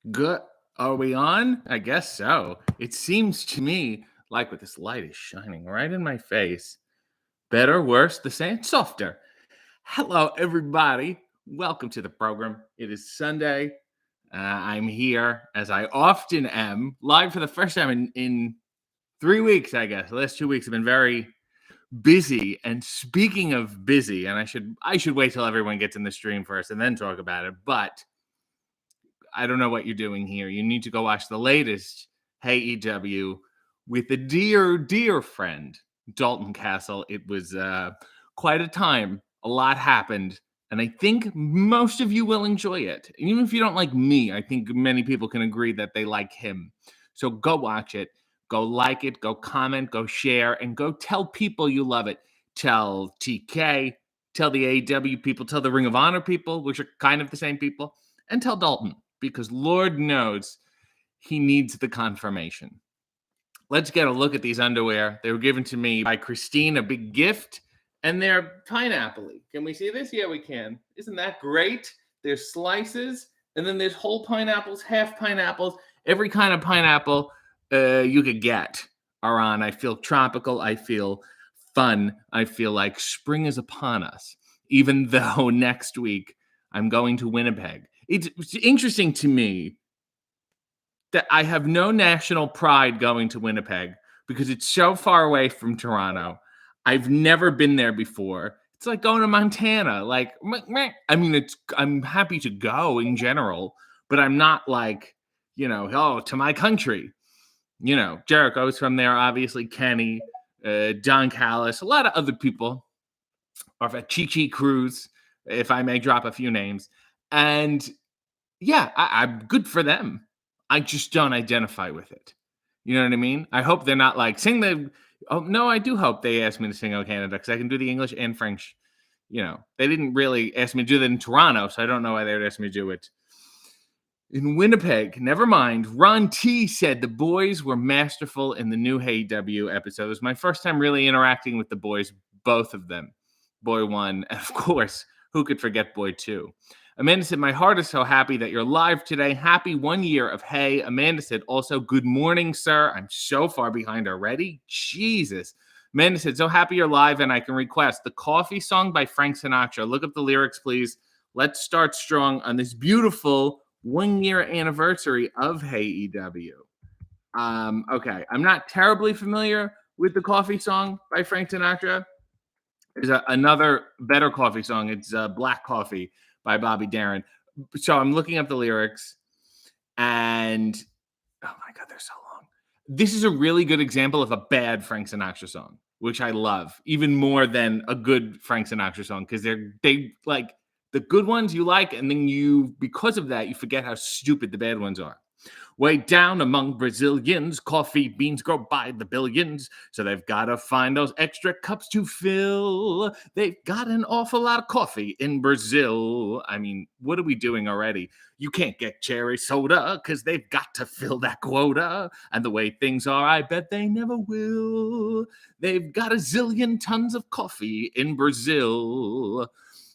Good. Are we on? I guess so. It seems to me like with this light is shining right in my face. Better, worse, the same, softer. Hello, everybody. Welcome to the program. It is Sunday. I'm here, as I often am, live for the first time in 3 weeks, I guess. The last 2 weeks have been very busy. And speaking of busy, and I should wait till everyone gets in the stream first and then talk about it. But I don't know what you're doing here. You need to go watch the latest Hey EW with a dear friend, Dalton Castle. It was quite a time. A lot happened. And I think most of you will enjoy it. Even if you don't like me, I think many people can agree that they like him. So go watch it. Go like it. Go comment. Go share. And go tell people you love it. Tell TK. Tell the AEW people. Tell the Ring of Honor people, which are kind of the same people. And tell Dalton, because Lord knows he needs the confirmation. Let's get a look at these underwear. They were given to me by Christine, a big gift, and they're pineapple-y. Can we see this? Yeah, we can. Isn't that great? There's slices, and then there's whole pineapples, half pineapples, every kind of pineapple you could get are on. I feel tropical. I feel fun. I feel like spring is upon us, even though next week I'm going to Winnipeg. It's interesting to me that I have no national pride going to Winnipeg because it's so far away from Toronto. I've never been there before. It's like going to Montana. Like, I mean, I'm happy to go in general, but I'm not like, to my country. Jericho's from there, obviously. Kenny, Don Callis, a lot of other people. Or Chi Cruz, if I may drop a few names. And yeah, I'm good for them. I just don't identify with it. You know what I mean? I hope they're not like sing the. Oh no, I do hope they ask me to sing "O Canada" because I can do the English and French. They didn't really ask me to do that in Toronto, so I don't know why they would ask me to do it in Winnipeg. Never mind. Ron T said the boys were masterful in the new Hey W episode. It was my first time really interacting with the boys, both of them. Boy 1, and of course, who could forget Boy 2? Amanda said, my heart is so happy that you're live today. Happy 1 year of Hey. Amanda said, also, good morning, sir. I'm so far behind already. Jesus. Amanda said, so happy you're live, and I can request the Coffee song by Frank Sinatra. Look up the lyrics, please. Let's start strong on this beautiful 1 year anniversary of Hey EW. Okay, I'm not terribly familiar with the Coffee song by Frank Sinatra. There's another better coffee song. It's Black Coffee by Bobby Darin. So I'm looking up the lyrics, and oh my God, they're so long. This is a really good example of a bad Frank Sinatra song, which I love even more than a good Frank Sinatra song, because they like the good ones you like, and then because of that, you forget how stupid the bad ones are. Way down among Brazilians, coffee beans grow by the billions, so they've got to find those extra cups to fill. They've got an awful lot of coffee in Brazil. I mean, what are we doing already? You can't get cherry soda because they've got to fill that quota. And the way things are, I bet they never will. They've got a zillion tons of coffee in Brazil.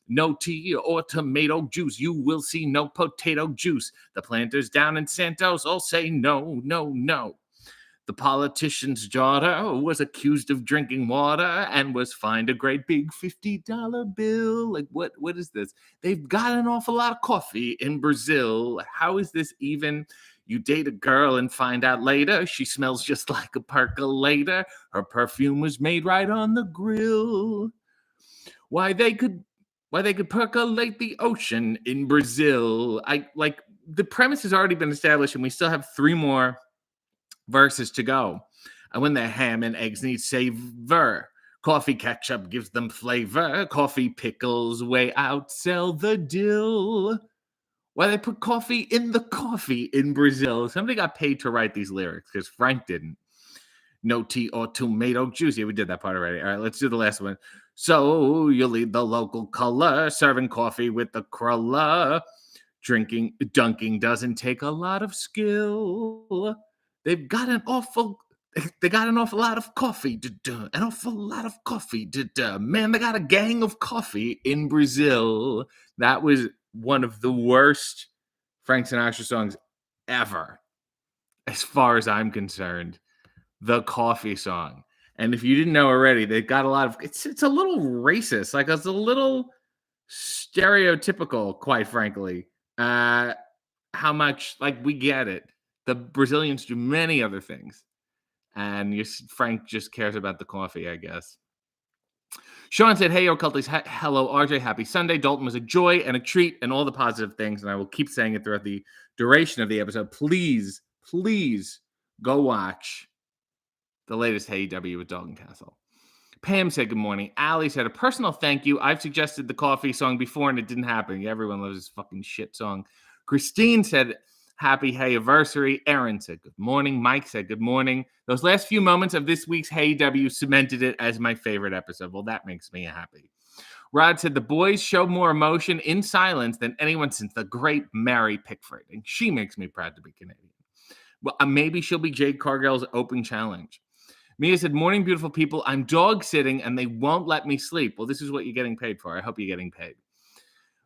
No tea or tomato juice. You will see no potato juice. The planters down in Santos all say no, no, no. The politician's daughter was accused of drinking water and was fined a great big $50 bill. Like, what is this? They've got an awful lot of coffee in Brazil. How is this even? You date a girl and find out later she smells just like a percolator. Her perfume was made right on the grill. Why they could percolate the ocean in Brazil. The premise has already been established, and we still have 3 more verses to go. And when the ham and eggs need savor, coffee ketchup gives them flavor. Coffee pickles way outsell the dill. Why they put coffee in the coffee in Brazil? Somebody got paid to write these lyrics because Frank didn't. No tea or tomato juice. Yeah, we did that part already. All right, let's do the last one. So you lead the local color, serving coffee with the cruller. Dunking doesn't take a lot of skill. They got an awful lot of coffee. An awful lot of coffee. Man, they got a gang of coffee in Brazil. That was one of the worst Frank Sinatra songs ever, as far as I'm concerned. The coffee song. And if you didn't know already, they got a lot of it's a little racist, like it's a little stereotypical, quite frankly. How much like we get it. The Brazilians do many other things, and Frank just cares about the coffee, I guess. Sean said, "Hey, occulties, hello, RJ. Happy Sunday. Dalton was a joy and a treat, and all the positive things, and I will keep saying it throughout the duration of the episode. Please, please go watch the latest AEW with Dalton Castle." Pam said, "Good morning." Allie said, "A personal thank you. I've suggested the coffee song before and it didn't happen. Yeah, everyone loves this fucking shit song." Christine said, "Happy Hey Anniversary." Aaron said, "Good morning." Mike said, "Good morning." Those last few moments of this week's Hey W cemented it as my favorite episode. Well, that makes me happy. Rod said, "The boys show more emotion in silence than anyone since the great Mary Pickford. And she makes me proud to be Canadian." Well, maybe she'll be Jade Cargill's open challenge. Mia said, "Morning, beautiful people. I'm dog sitting and they won't let me sleep." Well, this is what you're getting paid for. I hope you're getting paid.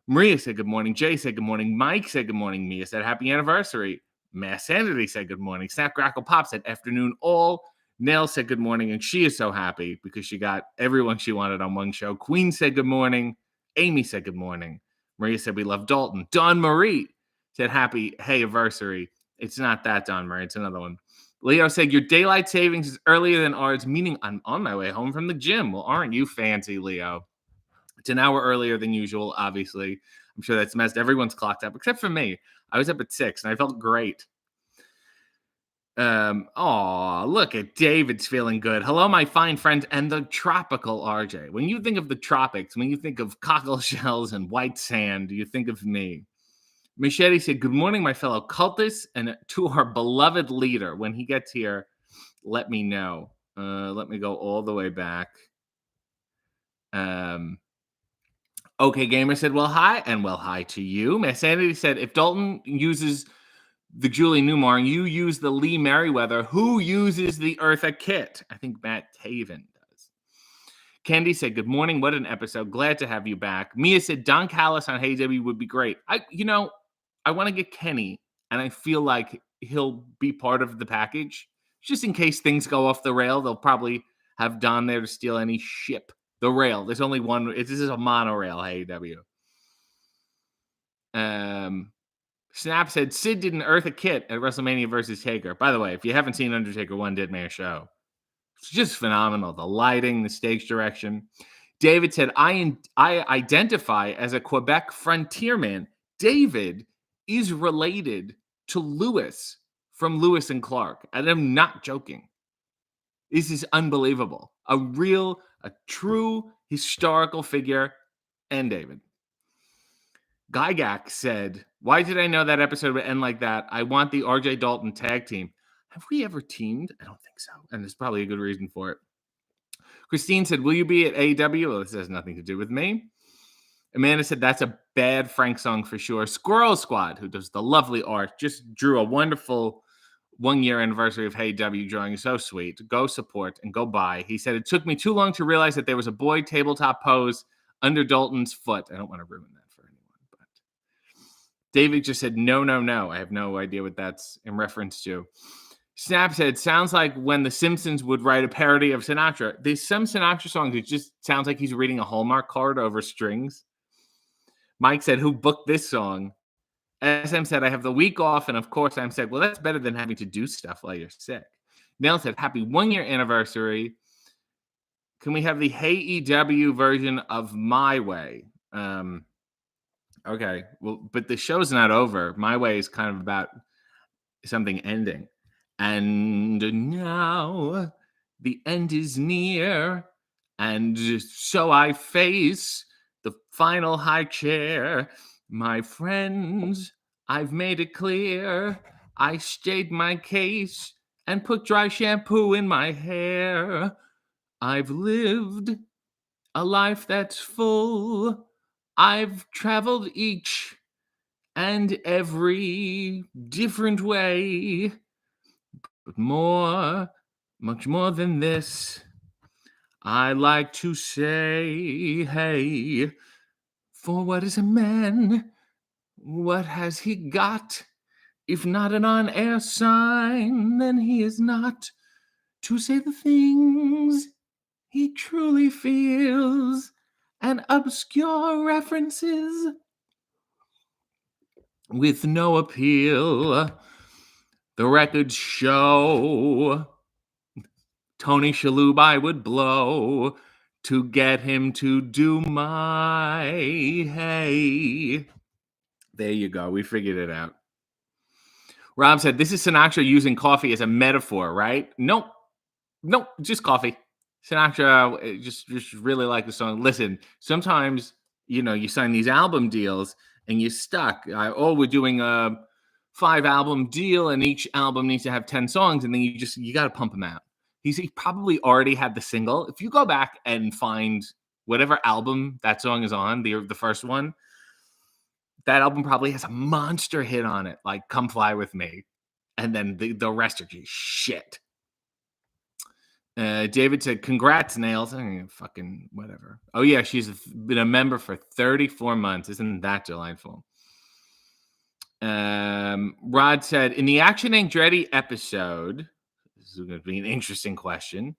Maria said, "Good morning." Jay said, "Good morning." Mike said, "Good morning." Mia said, "Happy anniversary." Mass Sanity said, "Good morning." Snap Crackle Pop said, "Afternoon all." Nell said, "Good morning." And she is so happy because she got everyone she wanted on one show. Queen said, "Good morning." Amy said, "Good morning." Maria said, "We love Dalton." Dawn Marie said, "Happy Hey Anniversary." It's not that Dawn Marie. It's another one. Leo said, "Your daylight savings is earlier than ours," meaning I'm on my way home from the gym. Well, aren't you fancy, Leo? It's an hour earlier than usual, obviously. I'm sure that's messed everyone's clocked up, except for me. I was up at 6 and I felt great. Look at David's feeling good. Hello, my fine friends and the tropical RJ. When you think of the tropics, when you think of cockle shells and white sand, you think of me. Machete said, "Good morning, my fellow cultists, and to our beloved leader. When he gets here, let me know." Let me go all the way back. Okay, Gamer said, "Well, hi," and well, hi to you. Miss Sanity said, "If Dalton uses the Julie Newmar, you use the Lee Merriweather. Who uses the Eartha Kitt?" I think Matt Taven does. Candy said, "Good morning. What an episode. Glad to have you back." Mia said, "Don Callis on Hey W would be great." I want to get Kenny, and I feel like he'll be part of the package. Just in case things go off the rail, they'll probably have Don there to steal any ship. The rail. There's only one. This is a monorail, AEW. Snap said, "Sid did an Eartha Kitt at WrestleMania versus Taker." By the way, if you haven't seen Undertaker 1 Dead Man Show, it's just phenomenal. The lighting, the stage direction. David said, I identify as a Quebec frontierman. David is related to Lewis from Lewis and Clark. And I'm not joking. This is unbelievable. A true historical figure. And David. Gygax said, "Why did I know that episode would end like that? I want the RJ Dalton tag team." Have we ever teamed? I don't think so. And there's probably a good reason for it. Christine said, "Will you be at AEW?" Well, this has nothing to do with me. Amanda said, "That's a bad Frank song for sure." Squirrel Squad, who does the lovely art, just drew a wonderful 1-year anniversary of Hey W drawing. So sweet. Go support and go buy. He said, "It took me too long to realize that there was a boy tabletop pose under Dalton's foot." I don't want to ruin that for anyone, but David just said, "No, no, no." I have no idea what that's in reference to. Snap said, "Sounds like when the Simpsons would write a parody of Sinatra." There's some Sinatra songs, it just sounds like he's reading a Hallmark card over strings. Mike said, "Who booked this song?" SM said, "I have the week off." And of course, I'm said, "Well, that's better than having to do stuff while you're sick." Nell said, "Happy 1-year anniversary. Can we have the Hey EW version of My Way?" Okay. Well, but the show's not over. My Way is kind of about something ending. And now the end is near. And so I face the final high chair. My friends, I've made it clear. I stayed my case and put dry shampoo in my hair. I've lived a life that's full. I've traveled each and every different way. But much more than this, I like to say, hey, for what is a man? What has he got? If not an on-air sign, then he is not to say the things he truly feels, and obscure references with no appeal. The records show Tony Shalhoub I would blow to get him to do my hey. There you go. We figured it out. Rob said, this is Sinatra using coffee as a metaphor, right? Nope, just coffee. Sinatra just really like the song. Listen, sometimes, you sign these album deals and you're stuck. We're doing a 5-album deal and each album needs to have 10 songs, and then you got to pump them out. He probably already had the single. If you go back and find whatever album that song is on, the first one, that album probably has a monster hit on it, like Come Fly With Me. And then the rest are just shit. David said, congrats, Nails. Fucking whatever. Oh, yeah, she's been a member for 34 months. Isn't that delightful? Rod said, in the Action Andretti episode, this is going to be an interesting question,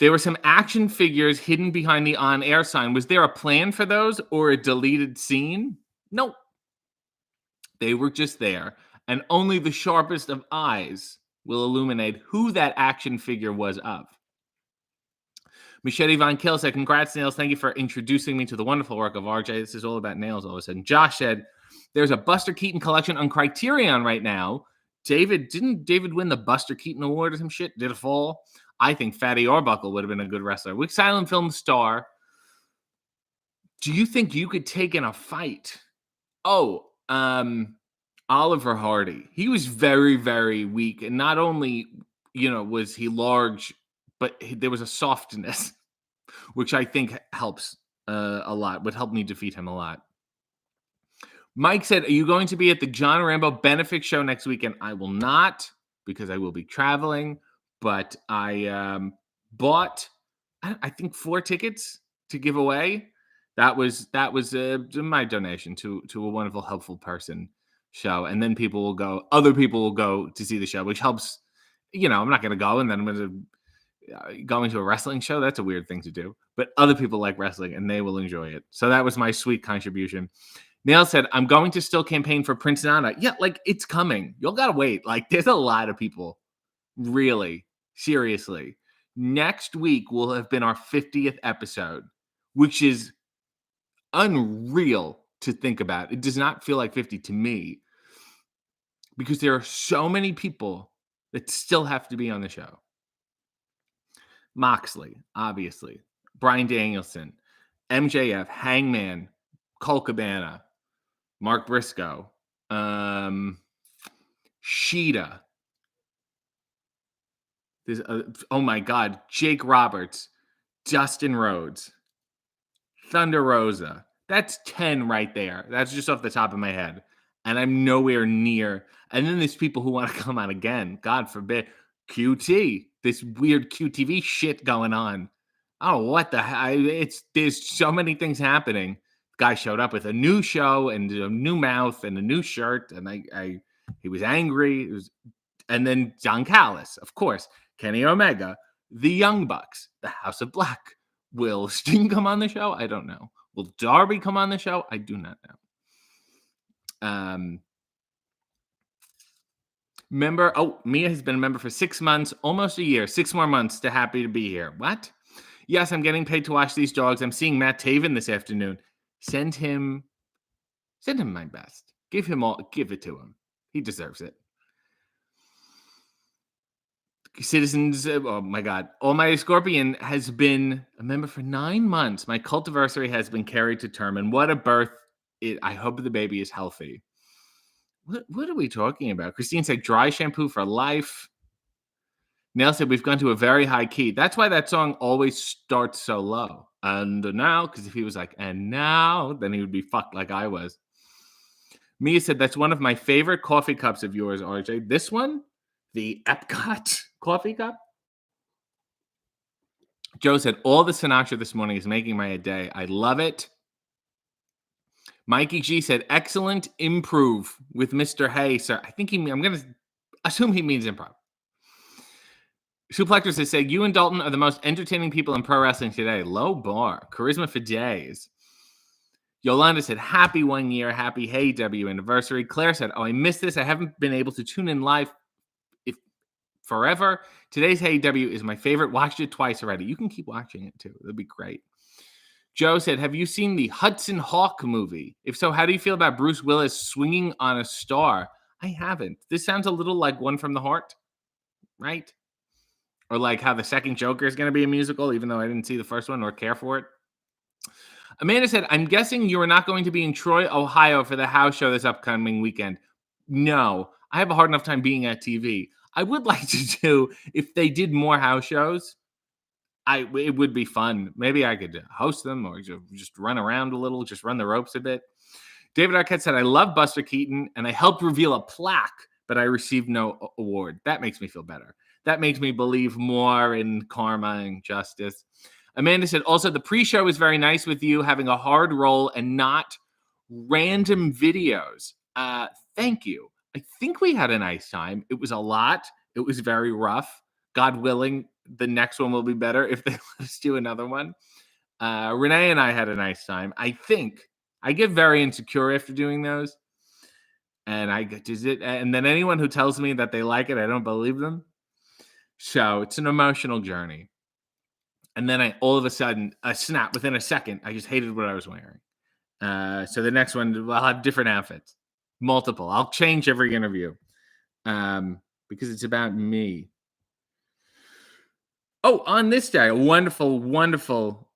there were some action figures hidden behind the on-air sign. Was there a plan for those or a deleted scene? Nope. They were just there. And only the sharpest of eyes will illuminate who that action figure was of. Machete Von Kill said, congrats, Nails. Thank you for introducing me to the wonderful work of RJ. This is all about Nails all of a sudden. Josh said, there's a Buster Keaton collection on Criterion right now. Didn't David win the Buster Keaton Award or some shit? Did it fall? I think Fatty Arbuckle would have been a good wrestler. Which silent film star do you think you could take in a fight? Oliver Hardy. He was very, very weak. And not only, was he large, but there was a softness, which I think helps a lot, would help me defeat him a lot. Mike said, are you going to be at the John Rambo benefit show next weekend? I will not, because I will be traveling. But I bought, I think, 4 tickets to give away. That was my donation to a wonderful, helpful person show. And then other people will go to see the show, which helps. I'm not going to go and then I'm going to go into a wrestling show. That's a weird thing to do. But other people like wrestling and they will enjoy it. So that was my sweet contribution. Nail said, I'm going to still campaign for Prince Nana. Yeah, it's coming. You'll got to wait. There's a lot of people. Really, seriously. Next week will have been our 50th episode, which is unreal to think about. It does not feel like 50 to me because there are so many people that still have to be on the show. Moxley, obviously, Bryan Danielson, MJF, Hangman, Colt Cabana, Mark Briscoe, Sheeta. There's oh my God, Jake Roberts, Dustin Rhodes, Thunder Rosa. That's 10 right there. That's just off the top of my head. And I'm nowhere near. And then there's people who want to come on again. God forbid. QT. This weird QTV shit going on. Oh, what the hell? There's so many things happening. The guy showed up with a new show and a new mouth and a new shirt. And he was angry. And then John Callis, of course. Kenny Omega. The Young Bucks. The House of Black. Will Sting come on the show? I don't know. Will Darby come on the show? I do not know. Mia has been a member for 6 months, almost a year. 6 more months to happy to be here. What? Yes, I'm getting paid to watch these dogs. I'm seeing Matt Taven this afternoon. Send him my best. Give it to him. He deserves it. Citizens, oh my God. Almighty Scorpion has been a member for 9 months. My cultiversary has been carried to term. And what a birth. I hope the baby is healthy. What are we talking about? Christine said dry shampoo for life. Nell said we've gone to a very high key. That's why that song always starts so low. And now, because if he was like, and now, then he would be fucked like I was. Mia said that's one of my favorite coffee cups of yours, RJ. This one? The Epcot coffee cup. Joe said, all the Sinatra this morning is making my day. I love it. Mikey G said, excellent improve with Mr. Hay, sir. I'm going to assume he means improv. Suplectors has said, you and Dalton are the most entertaining people in pro wrestling today. Low bar. Charisma for days. Yolanda said, happy 1 year. Happy Hey W anniversary. Claire said, oh, I missed this. I haven't been able to tune in live forever. Today's Hey W is my favorite. Watched it twice already. You can keep watching it too. That'd be great. Joe said, have you seen the Hudson Hawk movie? If so, how do you feel about Bruce Willis swinging on a star? I haven't. This sounds a little like One from the Heart, right? Or like how the second Joker is going to be a musical, even though I didn't see the first one or care for it. Amanda said, I'm guessing you are not going to be in Troy, Ohio for the house show this upcoming weekend. No, I have a hard enough time being at TV. I would like to do, if they did more house shows, it would be fun. Maybe I could host them or just run around a little, just run the ropes a bit. David Arquette said, I love Buster Keaton and I helped reveal a plaque, but I received no award. That makes me feel better. That makes me believe more in karma and justice. Amanda said, also, the pre-show is very nice with you having a hard role and not random videos. Thank you. I think we had a nice time. It was a lot. It was very rough. God willing, the next one will be better if they let us do another one. Renee and I had a nice time. I think I get very insecure after doing those. And and then anyone who tells me that they like it, I don't believe them. So it's an emotional journey. And then all of a sudden, a snap within a second, I just hated what I was wearing. So the next one, I'll have different outfits, multiple. I'll change every interview because it's about me. Oh, on this day, a wonderful, wonderful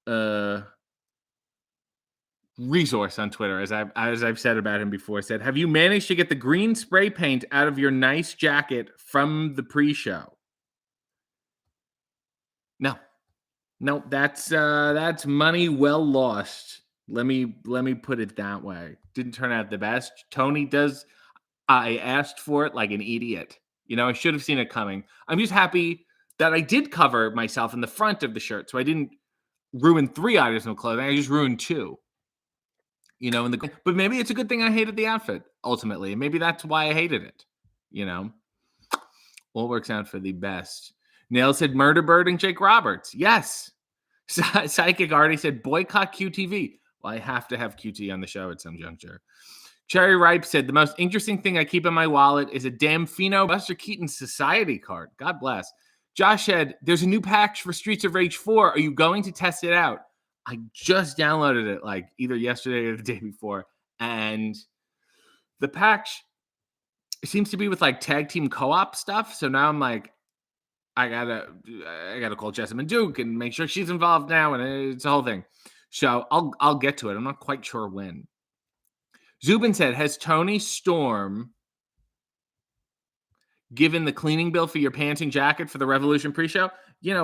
resource on Twitter, as I've said about him before, said, have you managed to get the green spray paint out of your nice jacket from the pre-show? No, that's money well lost. Let me put it that way. Didn't turn out the best. Tony does. I asked for it like an idiot. I should have seen it coming. I'm just happy that I did cover myself in the front of the shirt, so I didn't ruin 3 items of clothing. I just ruined 2. But maybe it's a good thing I hated the outfit ultimately. Maybe that's why I hated it. All works out for the best. Nail said Murder Bird and Jake Roberts. Yes. Psychic Artie said boycott QTV. Well, I have to have QT on the show at some juncture. Cherry Ripe said the most interesting thing I keep in my wallet is a damn Fino Buster Keaton Society card. God bless. Josh said there's a new patch for Streets of Rage 4. Are you going to test it out? I just downloaded it like either yesterday or the day before. And the patch seems to be with like tag team co-op stuff. So now I'm like, I gotta call Jessamine Duke and make sure she's involved now, and it's a whole thing. So I'll get to it. I'm not quite sure when. Zubin said, has Tony Storm given the cleaning bill for your pants and jacket for the Revolution pre-show?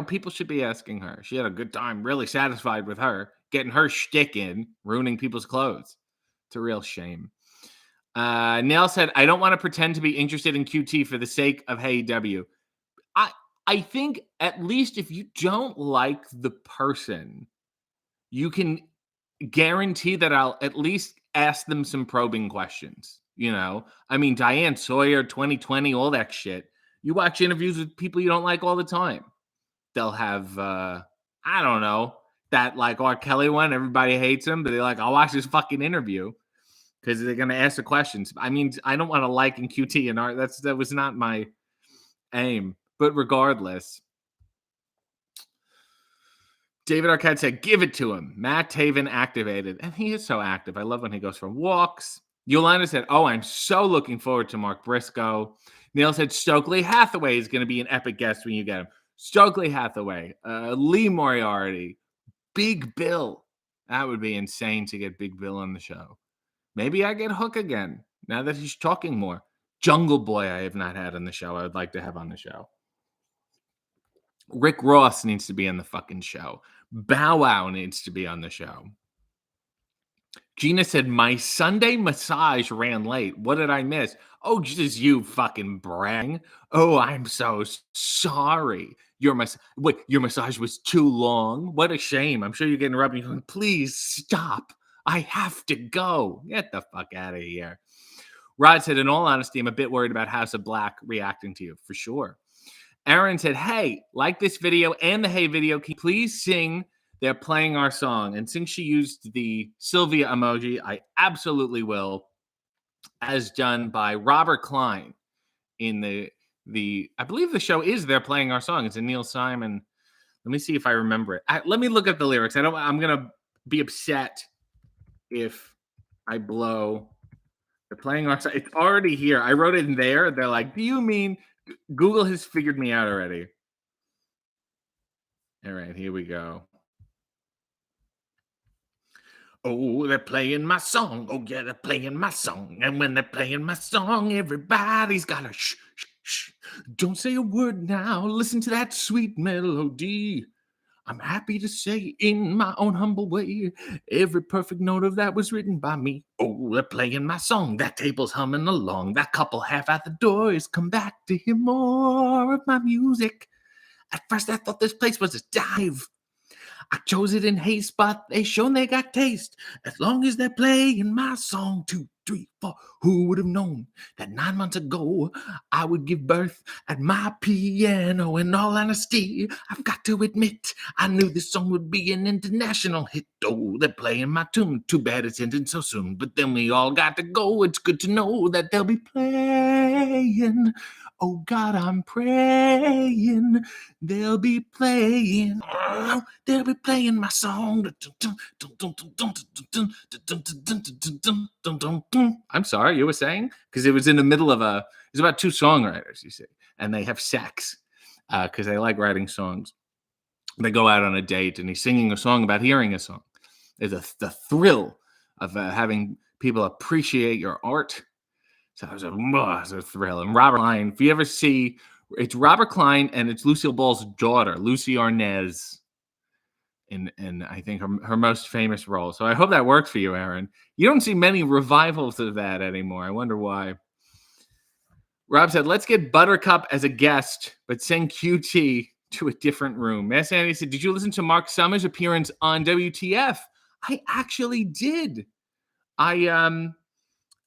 People should be asking her. She had a good time, really satisfied with her, getting her shtick in, ruining people's clothes. It's a real shame. Nail said, I don't want to pretend to be interested in QT for the sake of Hey W. I think at least if you don't like the person, you can guarantee that I'll at least ask them some probing questions. Diane Sawyer, 2020, all that shit. You watch interviews with people you don't like all the time. They'll have, I don't know, that like R. Kelly one, everybody hates him, but they're like, I'll watch this fucking interview because they're going to ask the questions. I don't want to like in QT and art. That was not my aim. But regardless, David Arquette said, give it to him. Matt Taven activated. And he is so active. I love when he goes for walks. Yolanda said, oh, I'm so looking forward to Mark Briscoe. Neil said, Stokely Hathaway is going to be an epic guest when you get him. Stokely Hathaway, Lee Moriarty, Big Bill. That would be insane to get Big Bill on the show. Maybe I get Hook again, now that he's talking more. Jungle Boy I have not had on the show. I would like to have on the show. Rick Ross needs to be on the fucking show. Bow Wow needs to be on the show. Gina said, my Sunday massage ran late. What did I miss? Oh, just you fucking brang. Oh, I'm so sorry. Your massage was too long. What a shame. I'm sure you're getting rubbed. You're going, please stop. I have to go. Get the fuck out of here. Rod said, in all honesty, I'm a bit worried about House of Black reacting to you, for sure. Aaron said, hey, like this video and the Hey video, can you please sing They're Playing Our Song? And since she used the Sylvia emoji, I absolutely will, as done by Robert Klein in I believe the show is They're Playing Our Song. It's a Neil Simon. Let me see if I remember it. Let me look up the lyrics. I'm going to be upset if I blow. They're playing our song. It's already here. I wrote it in there. They're like, do you mean Google has figured me out already? All right, here we go. Oh, they're playing my song. Oh, yeah, they're playing my song. And when they're playing my song, everybody's got to shh, shh, shh. Don't say a word now. Listen to that sweet melody. I'm happy to say, in my own humble way, every perfect note of that was written by me. Oh, they're playing my song. That table's humming along. That couple half at the door is come back to hear more of my music. At first, I thought this place was a dive. I chose it in haste, but they shown they got taste. As long as they're playing my song, 2, 3, 4. Who would have known that 9 months ago I would give birth at my piano? In all honesty, I've got to admit, I knew this song would be an international hit. Oh, they're playing my tune. Too bad it's ending so soon. But then we all got to go. It's good to know that they'll be playing. Oh God, I'm praying they'll be playing. They'll be playing my song. I'm sorry, you were saying? Because it was in the middle of it's about 2 songwriters, you see, and they have sex because they like writing songs. They go out on a date and he's singing a song about hearing a song. There's the thrill of having people appreciate your art. So it was a thrill. And Robert Klein, if you ever see, it's Robert Klein and it's Lucille Ball's daughter, Lucy Arnaz, in I think her most famous role. So I hope that works for you, Aaron. You don't see many revivals of that anymore. I wonder why. Rob said, let's get Buttercup as a guest, but send QT to a different room. Mass Andy said, did you listen to Mark Summers' appearance on WTF? I actually did.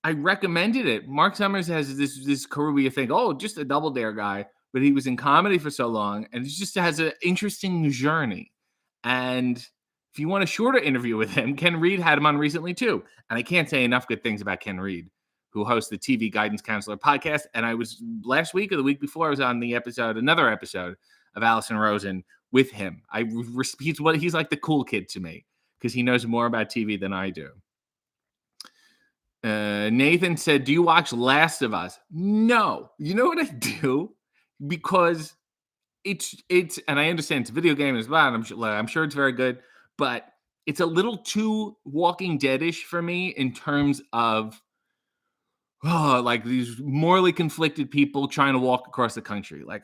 I recommended it. Mark Summers has this career where you think, oh, just a Double Dare guy, but he was in comedy for so long, and he just has an interesting journey. And if you want a shorter interview with him, Ken Reed had him on recently too. And I can't say enough good things about Ken Reed, who hosts the TV Guidance Counselor podcast. And I was last week or the week before, I was on another episode of Allison Rosen with him. He's like the cool kid to me because he knows more about TV than I do. Nathan said, do you watch Last of Us? No. You know what I do? Because it's and I understand it's a video game as well, and I'm sure it's very good, but it's a little too Walking Dead-ish for me in terms of like these morally conflicted people trying to walk across the country. Like,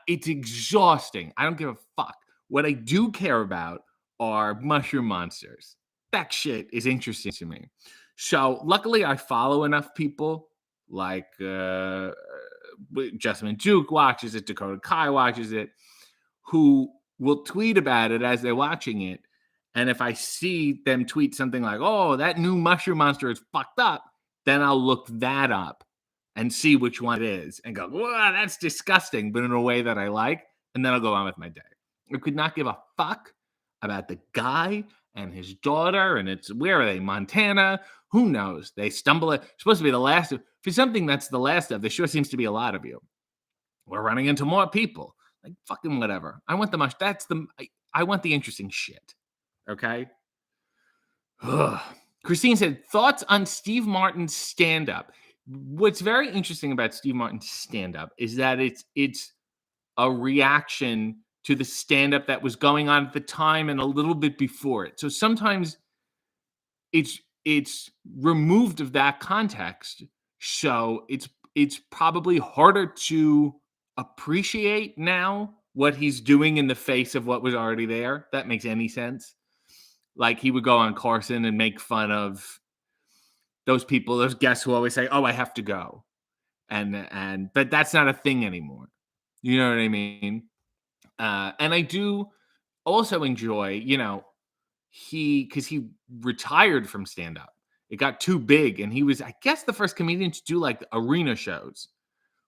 it's exhausting. I don't give a fuck. What I do care about are mushroom monsters. That shit is interesting to me. So luckily, I follow enough people like Jessamine Duke watches it, Dakota Kai watches it, who will tweet about it as they're watching it. And if I see them tweet something like, oh, that new mushroom monster is fucked up, then I'll look that up and see which one it is and go, wow, that's disgusting, but in a way that I like. And then I'll go on with my day. I could not give a fuck about the guy and his daughter, and it's, where are they? Montana? Who knows? They stumble. It's supposed to be the last of, for something that's the last of, there sure seems to be a lot of you. We're running into more people. Like, fucking whatever. I want I want the interesting shit. Okay? Christine said, thoughts on Steve Martin's stand-up. What's very interesting about Steve Martin's stand-up is that it's a reaction to the stand-up that was going on at the time and a little bit before it. So sometimes it's removed of that context. So it's probably harder to appreciate now what he's doing in the face of what was already there. That makes any sense. Like, he would go on Carson and make fun of those people, those guests who always say, oh, I have to go. But that's not a thing anymore. You know what I mean? And I do also enjoy, because he retired from stand up. It got too big, and he was, I guess, the first comedian to do like arena shows,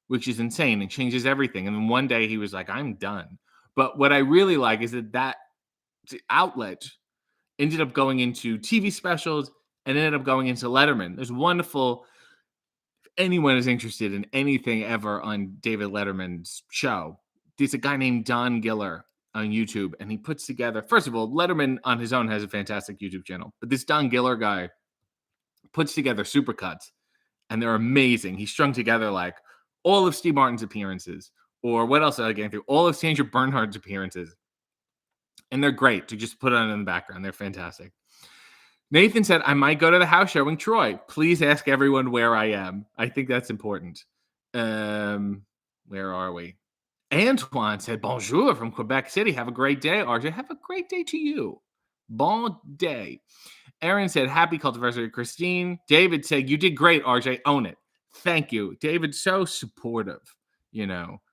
which is insane and changes everything. And then one day he was like, I'm done. But what I really like is that outlet ended up going into TV specials and ended up going into Letterman. There's wonderful, if anyone is interested in anything ever on David Letterman's show, there's a guy named Don Giller on YouTube, and he puts together, first of all, Letterman on his own has a fantastic YouTube channel, but this Don Giller guy puts together supercuts, and they're amazing. He strung together like all of Steve Martin's appearances, or what else did I get through? All of Sandra Bernhard's appearances. And they're great to just put on in the background. They're fantastic. Nathan said, I might go to the house show in Troy. Please ask everyone where I am. I think that's important. Where are we? Antoine said, bonjour from Quebec City. Have a great day, RJ. Have a great day to you. Bon day. Aaron said, happy cultiversary, Christine. David said, you did great, RJ. Own it. Thank you. David's so supportive,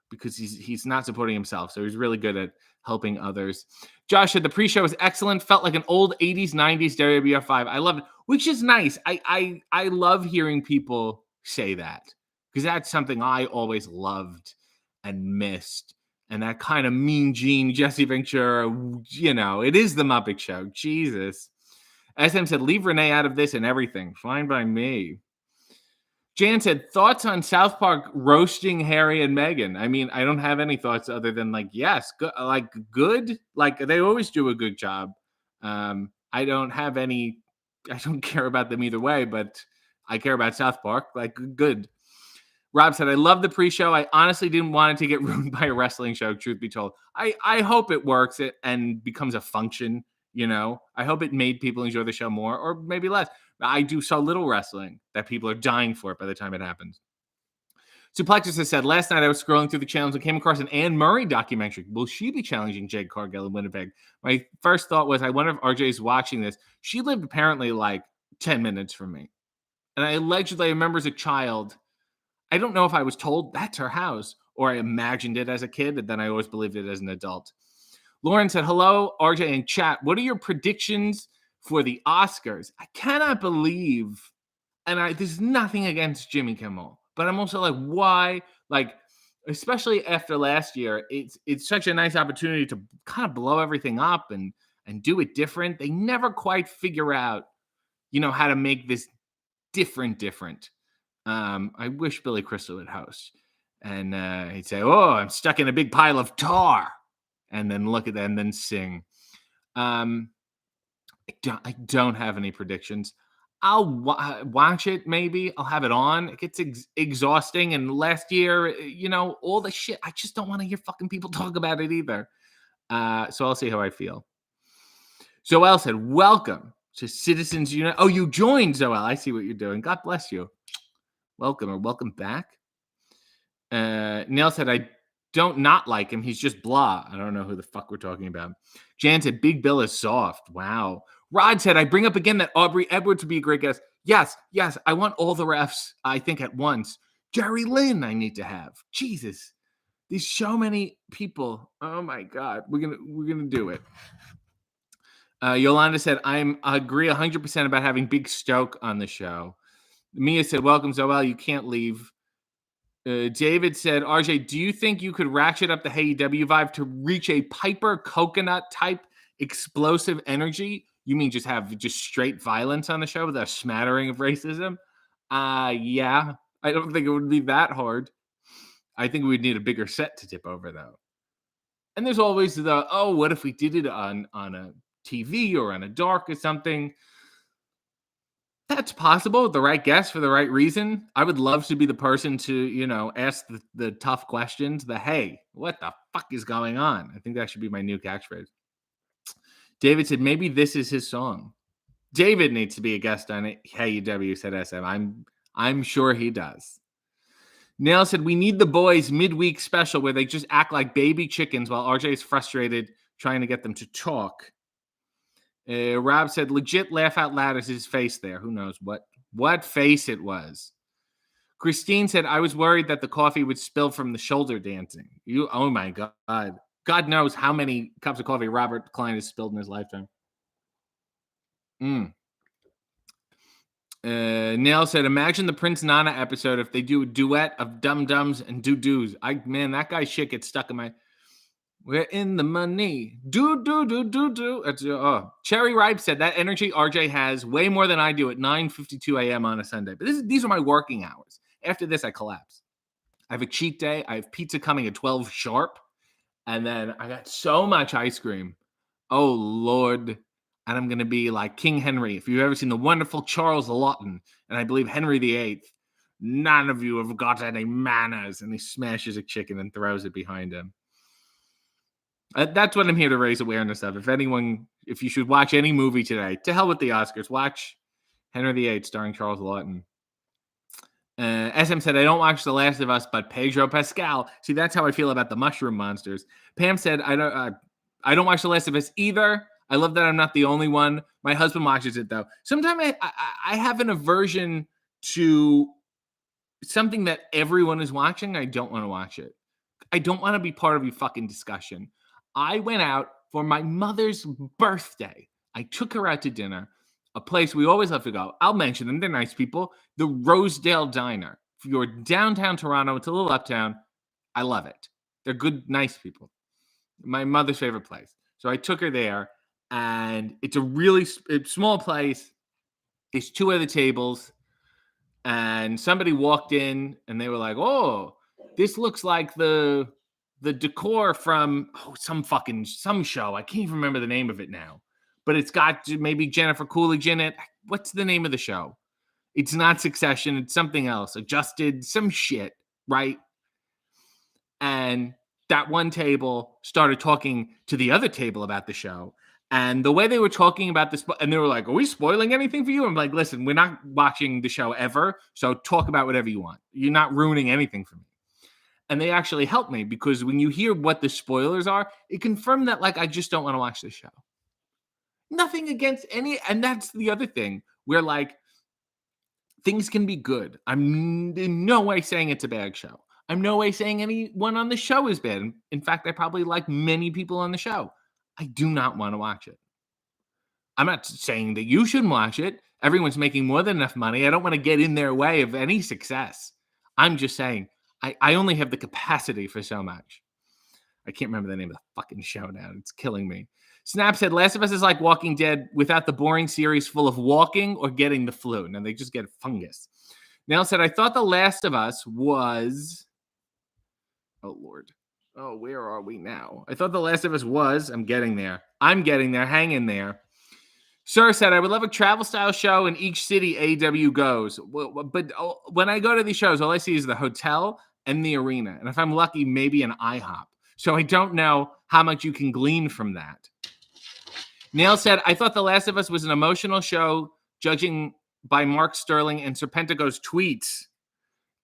because he's not supporting himself. So he's really good at helping others. Josh said, the pre-show was excellent. Felt like an old 80s, 90s WWF5. I loved it, which is nice. I love hearing people say that, because that's something I always loved and missed. And that kind of Mean Gene, Jesse Ventura, it is the Muppet Show. Jesus. SM said, leave Renee out of this and everything. Fine by me. Jan said, thoughts on South Park roasting Harry and Meghan? I mean, I don't have any thoughts other than yes, good. Like they always do a good job. I don't care about them either way, but I care about South Park. Good. Rob said, I love the pre-show. I honestly didn't want it to get ruined by a wrestling show, truth be told. I hope it works and becomes a function, I hope it made people enjoy the show more or maybe less. I do so little wrestling that people are dying for it by the time it happens. Suplexus has said, last night I was scrolling through the channels and came across an Anne Murray documentary. Will she be challenging Jade Cargill in Winnipeg? My first thought was, I wonder if RJ is watching this. She lived apparently 10 minutes from me. And I remember as a child, I don't know if I was told that's her house or I imagined it as a kid, and then I always believed it as an adult. Lauren said, hello, RJ and chat. What are your predictions for the Oscars? I cannot believe, and there's nothing against Jimmy Kimmel, but I'm also why? Especially after last year, it's such a nice opportunity to kind of blow everything up and do it different. They never quite figure out, how to make this different. I wish Billy Crystal would host. And he'd say, oh, I'm stuck in a big pile of tar. And then look at that and then sing. I don't have any predictions. I'll watch it maybe. I'll have it on. It gets exhausting. And last year, all the shit. I just don't want to hear fucking people talk about it either. So I'll see how I feel. Zoel said, welcome to Citizens United. Oh, you joined, Zoel. I see what you're doing. God bless you. Welcome or welcome back. Neil said, I don't not like him. He's just blah. I don't know who the fuck we're talking about. Jan said, Big Bill is soft. Wow. Rod said, I bring up again that Aubrey Edwards would be a great guest. Yes. I want all the refs, I think, at once. Jerry Lynn I need to have. Jesus. There's so many people. Oh my God. We're gonna do it. Yolanda said, I agree 100% about having Big Stoke on the show. Mia said, welcome, Zoel. You can't leave. David said, RJ, do you think you could ratchet up the AEW vibe to reach a Piper Coconut type explosive energy? You mean just have straight violence on the show with a smattering of racism? Yeah. I don't think it would be that hard. I think we'd need a bigger set to tip over, though. And there's always what if we did it on a TV or on a dark or something? That's possible. The right guess for the right reason. I would love to be the person to, ask the tough questions. Hey, what the fuck is going on? I think that should be my new catchphrase. David said, maybe this is his song. David needs to be a guest on it. AEW said SM. I'm sure he does. Nail said, we need the boys midweek special where they just act like baby chickens while RJ is frustrated trying to get them to talk. Rob said, legit laugh out loud as his face there. Who knows what face it was. Christine said, I was worried that the coffee would spill from the shoulder dancing. Oh my God. God knows how many cups of coffee Robert Klein has spilled in his lifetime. Mm. Nail said, imagine the Prince Nana episode if they do a duet of Dum Dums and Doo Doos. Man, that guy's shit gets stuck in my. We're in the money. Do, do, do, do, do. Cherry Ripe said that energy RJ has way more than I do at 9:52 a.m. on a Sunday. But these are my working hours. After this, I collapse. I have a cheat day. I have pizza coming at 12 sharp. And then I got so much ice cream. Oh, Lord. And I'm going to be like King Henry. If you've ever seen the wonderful Charles Lawton, and I believe Henry VIII, none of you have got any manners. And he smashes a chicken and throws it behind him. That's what I'm here to raise awareness of. If you should watch any movie today, to hell with the Oscars. Watch Henry VIII starring Charles Lawton. SM said, I don't watch The Last of Us, but Pedro Pascal. See, that's how I feel about the mushroom monsters. Pam said, I don't watch The Last of Us either. I love that I'm not the only one. My husband watches it, though. Sometimes I have an aversion to something that everyone is watching. I don't want to watch it. I don't want to be part of your fucking discussion. I went out for my mother's birthday. I took her out to dinner. A place we always love to go. I'll mention them. They're nice people. The Rosedale Diner. If you're downtown Toronto, it's a little uptown. I love it. They're good, nice people. My mother's favorite place. So I took her there, and it's a really small place. There's 2 other tables, and somebody walked in, and they were like, oh, this looks like the decor from some show. I can't even remember the name of it now. But it's got maybe Jennifer Coolidge in it. What's the name of the show? It's not Succession. It's something else. Adjusted, some shit, right? And that one table started talking to the other table about the show. And the way they were talking about this, and they were like, are we spoiling anything for you? I'm like, listen, we're not watching the show ever. So talk about whatever you want. You're not ruining anything for me. And they actually helped me because when you hear what the spoilers are, it confirmed that, like, I just don't want to watch the show. Nothing against any, and that's the other thing where, like, things can be good. I'm in no way saying it's a bad show. I'm no way saying anyone on the show is bad. In fact, I probably like many people on the show. I do not want to watch it. I'm not saying that you shouldn't watch it. Everyone's making more than enough money. I don't want to get in their way of any success. I'm just saying I only have the capacity for so much. I can't remember the name of the fucking show now. It's killing me. Snap said, Last of Us is like Walking Dead without the boring series full of walking or getting the flu. Now they just get fungus. Nell said, I thought The Last of Us was... Oh, Lord. Oh, where are we now? I thought The Last of Us was... I'm getting there. Hang in there. Sir said, I would love a travel style show in each city AW goes. But when I go to these shows, all I see is the hotel and the arena. And if I'm lucky, maybe an IHOP. So I don't know how much you can glean from that. Nail said, I thought The Last of Us was an emotional show, judging by Mark Sterling and Serpentico's tweets.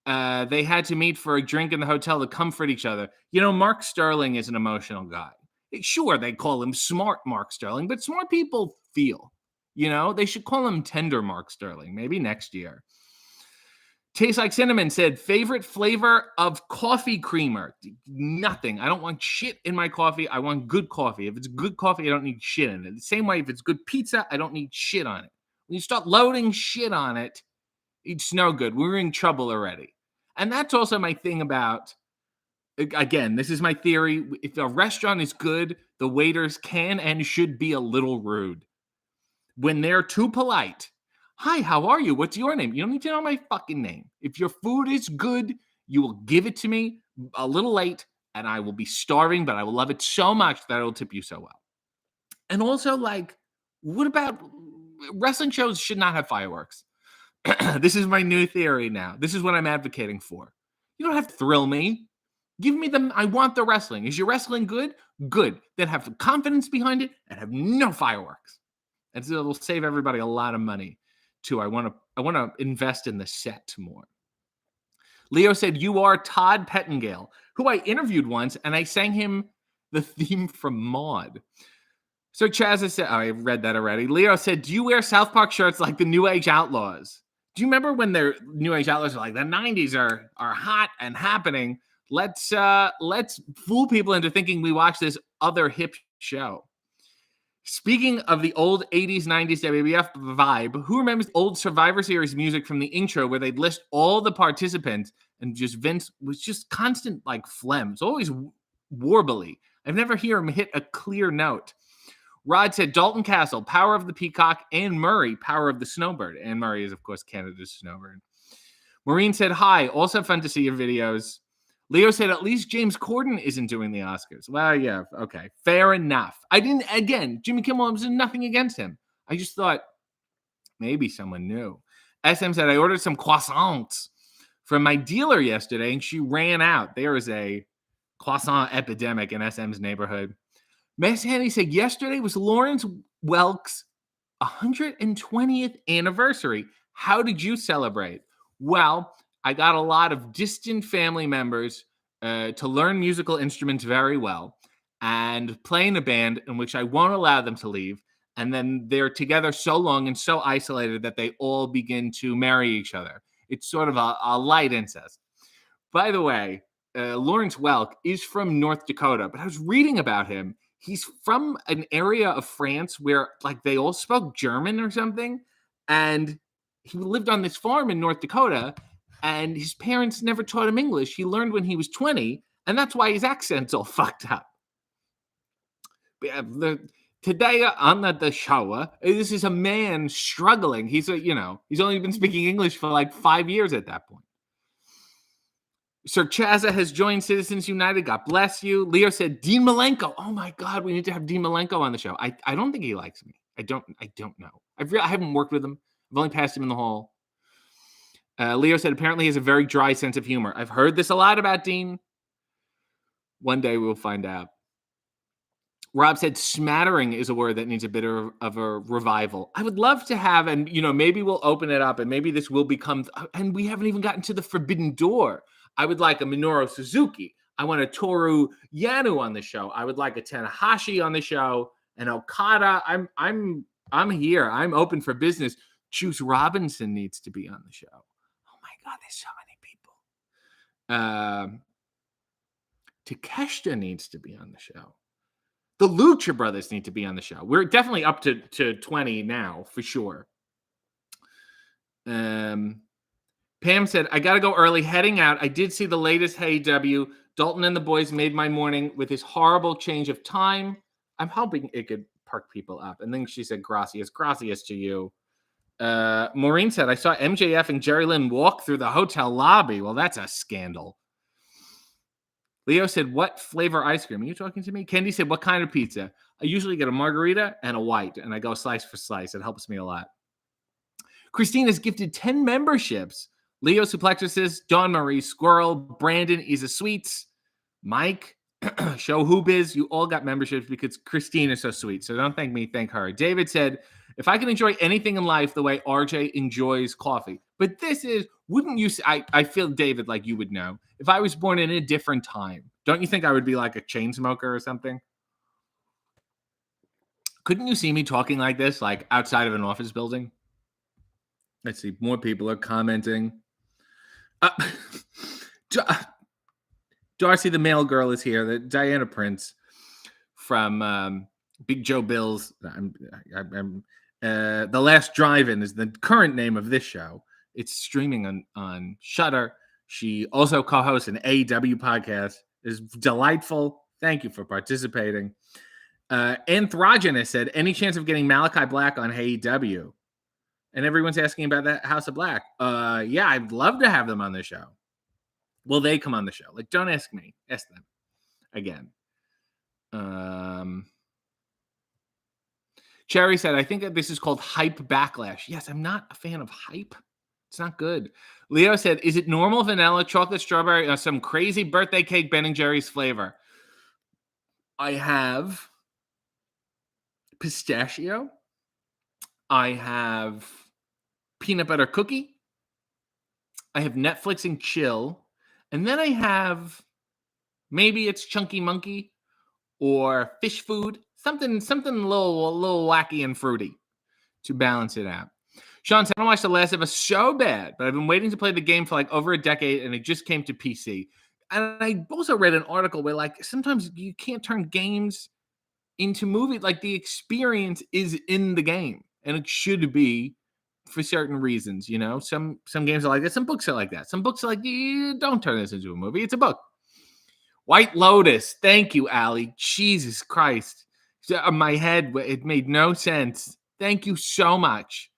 They had to meet for a drink in the hotel to comfort each other. You know, Mark Sterling is an emotional guy. Sure, they call him smart Mark Sterling, but smart people feel. You know, they should call him tender Mark Sterling, maybe next year. Tastes Like Cinnamon said, favorite flavor of coffee creamer? Nothing. I don't want shit in my coffee. I want good coffee. If it's good coffee, I don't need shit in it. The same way, if it's good pizza, I don't need shit on it. When you start loading shit on it, it's no good. We're in trouble already. And that's also my thing about, again, this is my theory. If a restaurant is good, the waiters can and should be a little rude. When they're too polite, hi, how are you? What's your name? You don't need to know my fucking name. If your food is good, you will give it to me a little late, and I will be starving, but I will love it so much that I will tip you so well. And also, like, what about wrestling shows should not have fireworks? This is my new theory now. This is what I'm advocating for. You don't have to thrill me. Give me them. I want the wrestling. Is your wrestling good? Good. Then have confidence behind it and have no fireworks. And so it'll save everybody a lot of money, too. I want to invest in the set more. Leo said, you are Todd Pettingale, who I interviewed once, and I sang him the theme from Maude. So Chaz said, I read that already. Leo said, do you wear South Park shirts like the New Age Outlaws? Do you remember when the New Age Outlaws are like, the 90s are hot and happening? Let's fool people into thinking we watch this other hip show. Speaking of the old 80s, 90s WWF vibe, who remembers old Survivor Series music from the intro where they'd list all the participants and just Vince was just constant like phlegm. It's always warbly. I've never heard him hit a clear note. Rod said Dalton Castle, Power of the Peacock, and Murray, Power of the Snowbird. And Murray is, of course, Canada's Snowbird. Maureen said, hi, also fun to see your videos. Leo said, at least James Corden isn't doing the Oscars. Well, yeah, okay, fair enough. Jimmy Kimmel was nothing against him. I just thought maybe someone knew. SM said, I ordered some croissants from my dealer yesterday, and she ran out. There is a croissant epidemic in SM's neighborhood. Miss Hanny said, yesterday was Lawrence Welk's 120th anniversary. How did you celebrate? Well, I got a lot of distant family members to learn musical instruments very well and play in a band in which I won't allow them to leave. And then they're together so long and so isolated that they all begin to marry each other. It's sort of a light incest. By the way, Lawrence Welk is from North Dakota, but I was reading about him. He's from an area of France where like they all spoke German or something. And he lived on this farm in North Dakota. And his parents never taught him English. He learned when he was 20, and that's why his accent's all fucked up. Today on the show, this is a man struggling. He's only been speaking English for like 5 years at that point. Sir Chaza has joined Citizens United. God bless you. Leo said, Dean Malenko. Oh my God, we need to have Dean Malenko on the show. I don't think he likes me. I don't know. I haven't worked with him. I've only passed him in the hall. Leo said, apparently he has a very dry sense of humor. I've heard this a lot about Dean. One day we'll find out. Rob said, smattering is a word that needs a bit of a revival. I would love to have, and maybe we'll open it up and maybe this will become, and we haven't even gotten to the forbidden door. I would like a Minoru Suzuki. I want a Toru Yano on the show. I would like a Tanahashi on the show, an Okada. I'm here. I'm open for business. Juice Robinson needs to be on the show. God, there's so many people. Takeshita needs to be on the show. The Lucha Brothers need to be on the show. We're definitely up to 20 now, for sure. Pam said, I got to go early, heading out. I did see the latest Hey W. Dalton and the boys made my morning with his horrible change of time. I'm hoping it could perk people up. And then she said, gracias to you. Maureen said, I saw MJF and Jerry Lynn walk through the hotel lobby. Well, that's a scandal. Leo said, what flavor ice cream? Are you talking to me? Kendi said, what kind of pizza? I usually get a margarita and a white, and I go slice for slice. It helps me a lot. Christina's gifted 10 memberships. Leo Suplexuses, Dawn Marie, Squirrel, Brandon, Isa Sweets, Mike, Show Who Biz. You all got memberships because Christine is so sweet. So don't thank me, thank her. David said, if I can enjoy anything in life the way RJ enjoys coffee. But this is, wouldn't you say, I feel, David, like you would know. If I was born in a different time, don't you think I would be like a chain smoker or something? Couldn't you see me talking like this, like outside of an office building? Let's see, more people are commenting. Darcy, the mail girl, is here. Diana Prince from Big Joe Bill's. The Last Drive-In is the current name of this show. It's streaming on Shudder. She also co-hosts an AEW podcast. It's delightful. Thank you for participating. Androgynous said, any chance of getting Malachi Black on AEW? And everyone's asking about that House of Black. Yeah, I'd love to have them on the show. Will they come on the show? Like, don't ask me. Ask them. Again. Cherry said, I think that this is called hype backlash. Yes, I'm not a fan of hype. It's not good. Leo said, is it normal vanilla, chocolate, strawberry, or some crazy birthday cake Ben & Jerry's flavor? I have pistachio. I have peanut butter cookie. I have Netflix and chill. And then I have, maybe it's Chunky Monkey or fish food. Something a little wacky and fruity to balance it out. Sean said, I don't watch The Last of Us so bad, but I've been waiting to play the game for like over a decade, and it just came to PC. And I also read an article where like sometimes you can't turn games into movie. Like, the experience is in the game, and it should be for certain reasons. Some games are like that, some books are like that. Some books are like, don't turn this into a movie. It's a book. White Lotus. Thank you, Allie. Jesus Christ. My head, it made no sense. Thank you so much.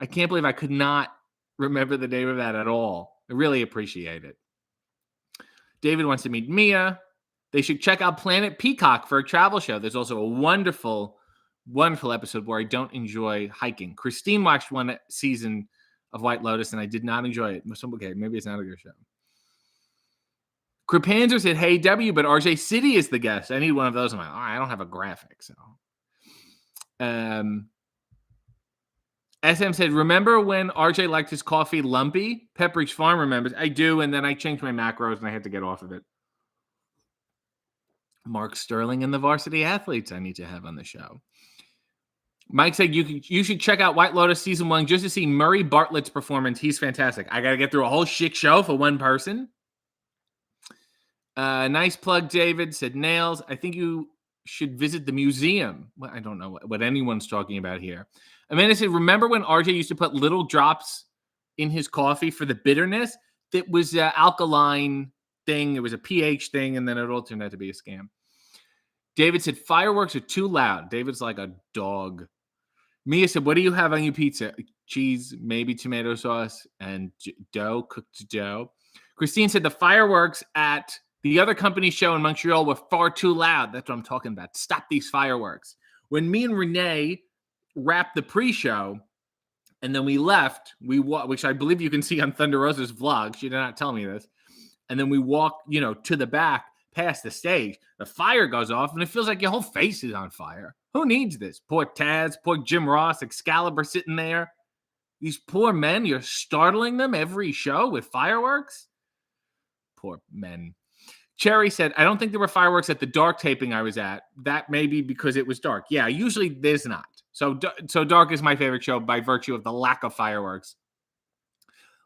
I can't believe I could not remember the name of that at all. I really appreciate it. David wants to meet Mia. They should check out Planet Peacock for a travel show. There's also a wonderful, wonderful episode where I don't enjoy hiking. Christine watched one season of White Lotus, and I did not enjoy it. Okay, maybe it's not a good show. Cripanzer said, hey, W, but RJ City is the guest. I need one of those. I'm like, I don't have a graphic. So, SM said, remember when RJ liked his coffee lumpy? Pepperidge Farm remembers. I do, and then I changed my macros, and I had to get off of it. Mark Sterling and the Varsity Athletes I need to have on the show. Mike said, you should check out White Lotus Season 1 just to see Murray Bartlett's performance. He's fantastic. I got to get through a whole shit show for one person. Nice plug, David. Said Nails. I think you should visit the museum. Well, I don't know what anyone's talking about here. Amanda said, remember when RJ used to put little drops in his coffee for the bitterness? That was an alkaline thing. It was a pH thing, and then it all turned out to be a scam. David said, fireworks are too loud. David's like a dog. Mia said, what do you have on your pizza? Cheese, maybe tomato sauce, and cooked dough. Christine said, the fireworks at the other company show in Montreal were far too loud. That's what I'm talking about. Stop these fireworks. When me and Renee wrapped the pre-show and then we left, which I believe you can see on Thunder Rosa's vlog. She did not tell me this. And then we walked, to the back past the stage. The fire goes off and it feels like your whole face is on fire. Who needs this? Poor Taz, poor Jim Ross, Excalibur sitting there. These poor men, you're startling them every show with fireworks? Poor men. Cherry said, I don't think there were fireworks at the dark taping I was at. That may be because it was dark. Yeah, usually there's not. So dark is my favorite show by virtue of the lack of fireworks.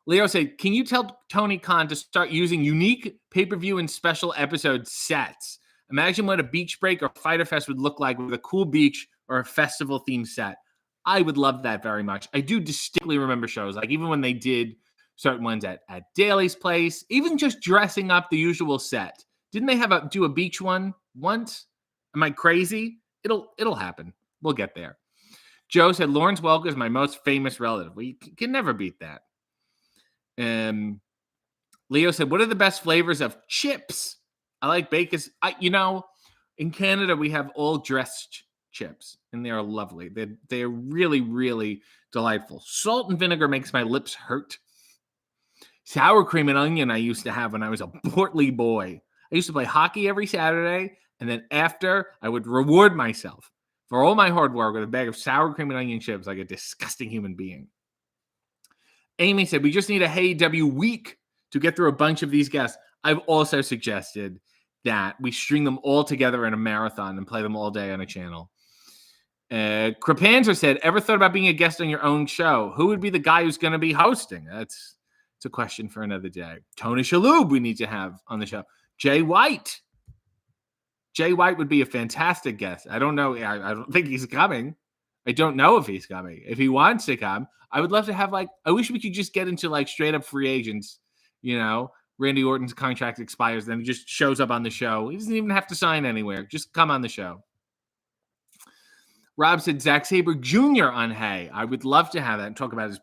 Leo said, can you tell Tony Khan to start using unique pay-per-view and special episode sets? Imagine what a beach break or Fighter Fest would look like with a cool beach or a festival themed set. I would love that very much. I do distinctly remember shows, like even when they did certain ones at Daly's Place, even just dressing up the usual set. Didn't they do a beach one once? Am I crazy? It'll happen. We'll get there. Joe said, Lawrence Welker is my most famous relative. We can never beat that. Leo said, what are the best flavors of chips? I like bacon. In Canada, we have all dressed chips, and they are lovely. They're really, really delightful. Salt and vinegar makes my lips hurt. Sour cream and onion I used to have when I was a portly boy. I used to play hockey every Saturday, and then after, I would reward myself for all my hard work with a bag of sour cream and onion chips like a disgusting human being. Amy said, we just need a Hey W week to get through a bunch of these guests. I've also suggested that we string them all together in a marathon and play them all day on a channel. Crepanzer said, ever thought about being a guest on your own show? Who would be the guy who's going to be hosting? It's a question for another day. Tony Shalhoub we need to have on the show. Jay White. Jay White would be a fantastic guest. I don't know. I don't think he's coming. I don't know if he's coming. If he wants to come, I would love to have I wish we could just get into straight up free agents. Randy Orton's contract expires, then he just shows up on the show. He doesn't even have to sign anywhere. Just come on the show. Rob said Zack Sabre Jr. on Hey. I would love to have that and talk about his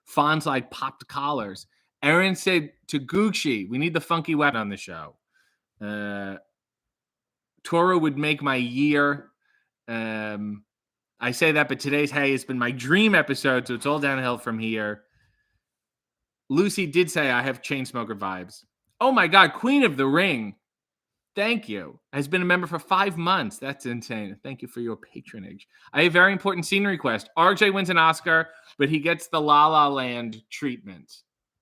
Fonz-like popped collars. Aaron said to Gucci, we need the funky wet on the show. Toro would make my year. I say that, but today's Hey has been my dream episode, so it's all downhill from here. Lucy did say I have Chainsmoker vibes. Oh my God, Queen of the Ring. Thank you. Has been a member for 5 months. That's insane. Thank you for your patronage. I have a very important scene request. RJ wins an Oscar, but he gets the La La Land treatment.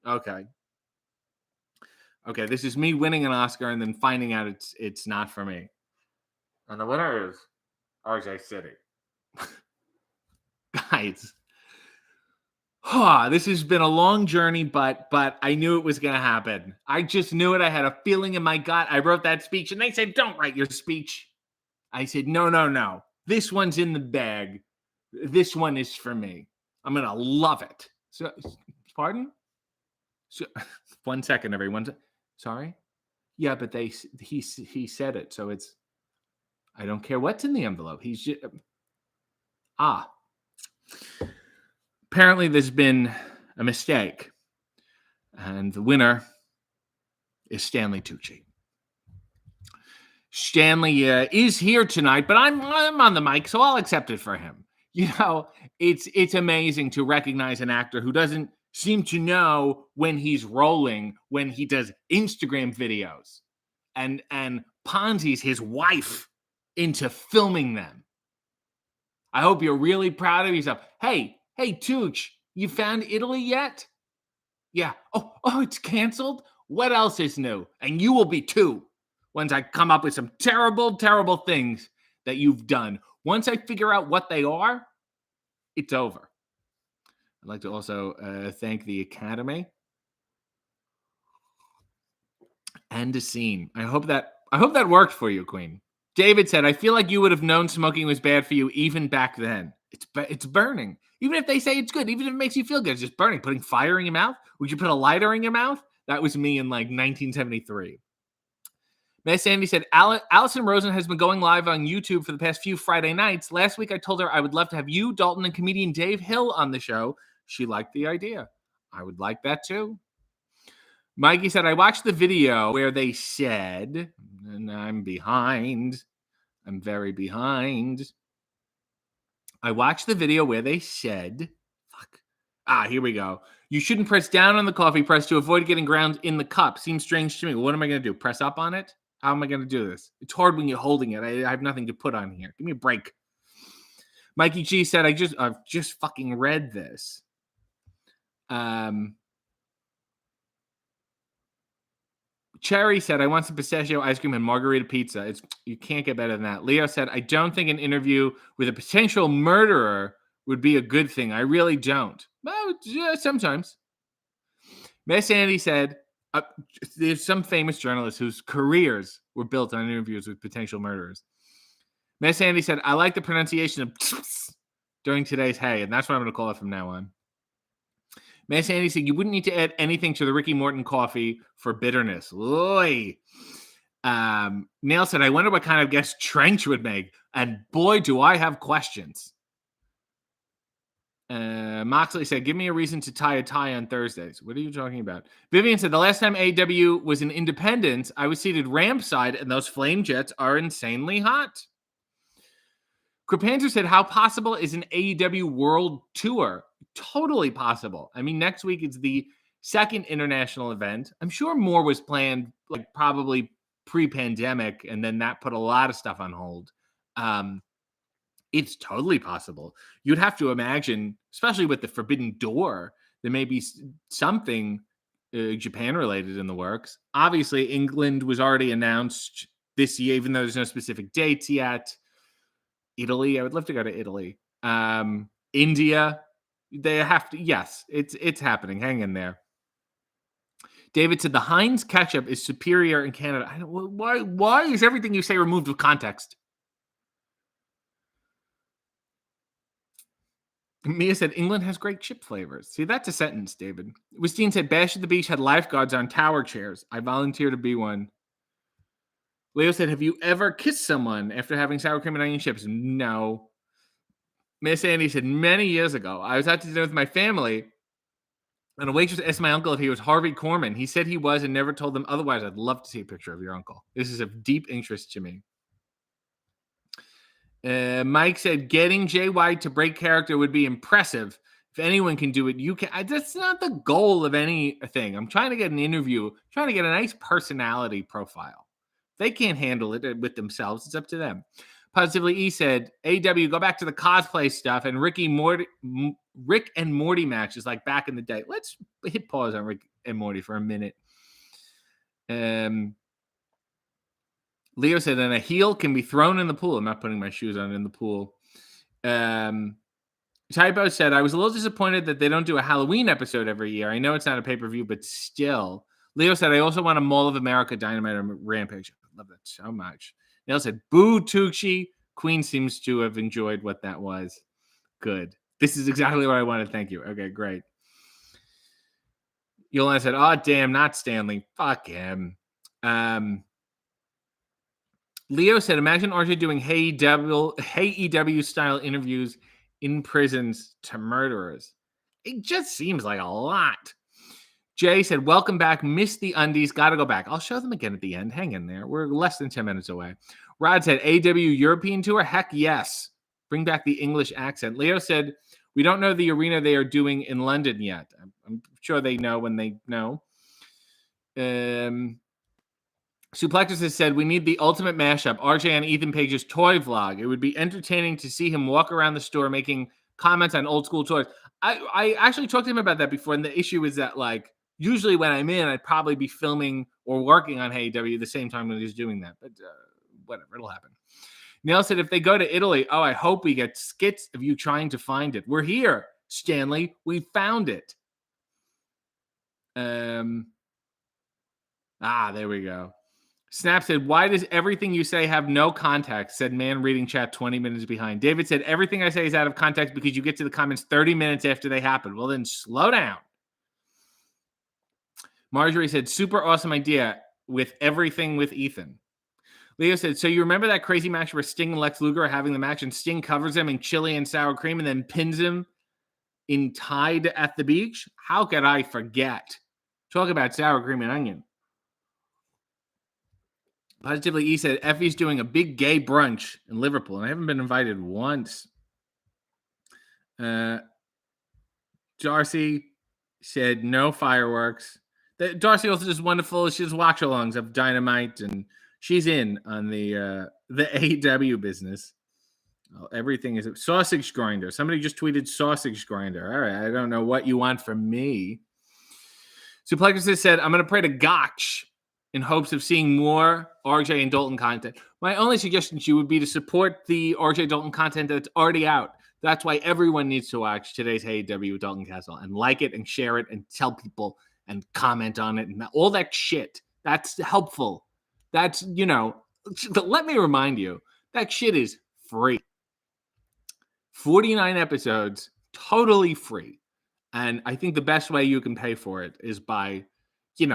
Okay. This is me winning an Oscar and then finding out it's not for me. And the winner is RJ City. Guys. This has been a long journey, but I knew it was going to happen. I just knew it. I had a feeling in my gut. I wrote that speech, and they said, don't write your speech. I said, no. This one's in the bag. This one is for me. I'm going to love it. So, pardon? So, 1 second, everyone. Sorry? Yeah, but he said it. So it's, I don't care what's in the envelope. He's just, apparently there's been a mistake. And the winner is Stanley Tucci. Stanley is here tonight, but I'm on the mic, so I'll accept it for him. You know, it's amazing to recognize an actor who doesn't seem to know when he's rolling, when he does Instagram videos and Ponzi's his wife into filming them. I hope you're really proud of yourself. Hey, Tooch, you found Italy yet? Yeah. Oh, it's canceled? What else is new? And you will be too. Once I come up with some terrible, terrible things that you've done. Once I figure out what they are, it's over. I'd like to also thank the Academy and the scene. I hope that worked for you, Queen. David said, I feel like you would have known smoking was bad for you even back then. It's burning. Even if they say it's good, even if it makes you feel good, it's just burning. Putting fire in your mouth? Would you put a lighter in your mouth? That was me in like 1973. Miss Sandy said, Allison Rosen has been going live on YouTube for the past few Friday nights. Last week, I told her I would love to have you, Dalton, and comedian Dave Hill on the show. She liked the idea. I would like that too. Mikey said, I watched the video where they said, and I'm behind. I'm very behind. I watched the video where they said, here we go. You shouldn't press down on the coffee press to avoid getting ground in the cup. Seems strange to me. What am I going to do? Press up on it? How am I going to do this? It's hard when you're holding it. I have nothing to put on here. Give me a break. Mikey G said, I've just fucking read this. Cherry said, I want some pistachio ice cream and margarita pizza. You can't get better than that. Leo said, I don't think an interview with a potential murderer would be a good thing. I really don't. Well, yeah, sometimes. Miss Andy said, there's some famous journalists whose careers were built on interviews with potential murderers. Miss Andy said, I like the pronunciation of during today's hey, and that's what I'm going to call it from now on. Miss Andy said, you wouldn't need to add anything to the Ricky Morton coffee for bitterness. Oy. Neil said, I wonder what kind of guest Trench would make. And boy, do I have questions. Moxley said, give me a reason to tie a tie on Thursdays. What are you talking about? Vivian said, the last time AEW was in Independence, I was seated ramp side, and those flame jets are insanely hot. Kripanzer said, how possible is an AEW world tour? Totally possible. I mean, next week is the second international event. I'm sure more was planned, like probably pre-pandemic, and then that put a lot of stuff on hold. It's totally possible. You'd have to imagine, especially with the Forbidden Door, there may be something Japan-related in the works. Obviously, England was already announced this year, even though there's no specific dates yet. Italy, I would love to go to Italy. India, they have to. Yes, it's happening. Hang in there. David said the Heinz ketchup is superior in Canada. Why is everything you say removed with context? Mia said England has great chip flavors. See, that's a sentence, David. Wistine said Bash at the Beach had lifeguards on tower chairs. I volunteer to be one. Leo said, have you ever kissed someone after having sour cream and onion chips? No. Miss Andy said, many years ago, I was out to dinner with my family, and a waitress asked my uncle if he was Harvey Korman. He said he was and never told them otherwise. I'd love to see a picture of your uncle. This is of deep interest to me. Mike said, getting Jay White to break character would be impressive. If anyone can do it, you can. That's not the goal of anything. I'm trying to get an interview, trying to get a nice personality profile. They can't handle it with themselves. It's up to them. Positively E said, AW, go back to the cosplay stuff, and Rick and Morty match is like back in the day. Let's hit pause on Rick and Morty for a minute. Leo said, and a heel can be thrown in the pool. I'm not putting my shoes on in the pool. Typo said, I was a little disappointed that they don't do a Halloween episode every year. I know it's not a pay-per-view, but still. Leo said, I also want a Mall of America Dynamite or Rampage. love that so much. Neil said, boo Tucci. Queen seems to have enjoyed what that was. Good. This is exactly what I wanted. Thank you. Okay, great. Yolanda said, oh, damn, not Stanley. Fuck him. Leo said, imagine RJ doing Hey EW style interviews in prisons to murderers. It just seems like a lot. Jay said, welcome back. Missed the undies. Got to go back. I'll show them again at the end. Hang in there. We're less than 10 minutes away. Rod said, AW European tour? Heck yes. Bring back the English accent. Leo said, we don't know the arena they are doing in London yet. I'm sure they know when they know. Suplexus has said, we need the ultimate mashup. RJ and Ethan Page's toy vlog. It would be entertaining to see him walk around the store making comments on old school toys. I actually talked to him about that before, and the issue is that, like, usually when I'm in, I'd probably be filming or working on Hey W the same time when he's doing that. But whatever, it'll happen. Neil said, if they go to Italy, oh, I hope we get skits of you trying to find it. We're here, Stanley. We found it. There we go. Snap said, why does everything you say have no context? Said man reading chat 20 minutes behind. David said, everything I say is out of context because you get to the comments 30 minutes after they happen. Well, then slow down. Marjorie said, super awesome idea with everything with Ethan. Leo said, so you remember that crazy match where Sting and Lex Luger are having the match and Sting covers him in chili and sour cream and then pins him in Tide at the beach? How could I forget? Talk about sour cream and onion. Positively E said, Effie's doing a big gay brunch in Liverpool, and I haven't been invited once. Darcy said, no fireworks. Darcy also does wonderful. She does watch-alongs of Dynamite, and she's in on the AEW business. Oh, everything is sausage grinder. Somebody just tweeted sausage grinder. All right, I don't know what you want from me. Suplexus said, I'm going to pray to Gotch in hopes of seeing more RJ and Dalton content. My only suggestion to you would be to support the RJ Dalton content that's already out. That's why everyone needs to watch today's Hey W with Dalton Castle and like it and share it and tell people and comment on it and all that shit. That's helpful. That's, let me remind you, that shit is free. 49 episodes, totally free. And I think the best way you can pay for it is by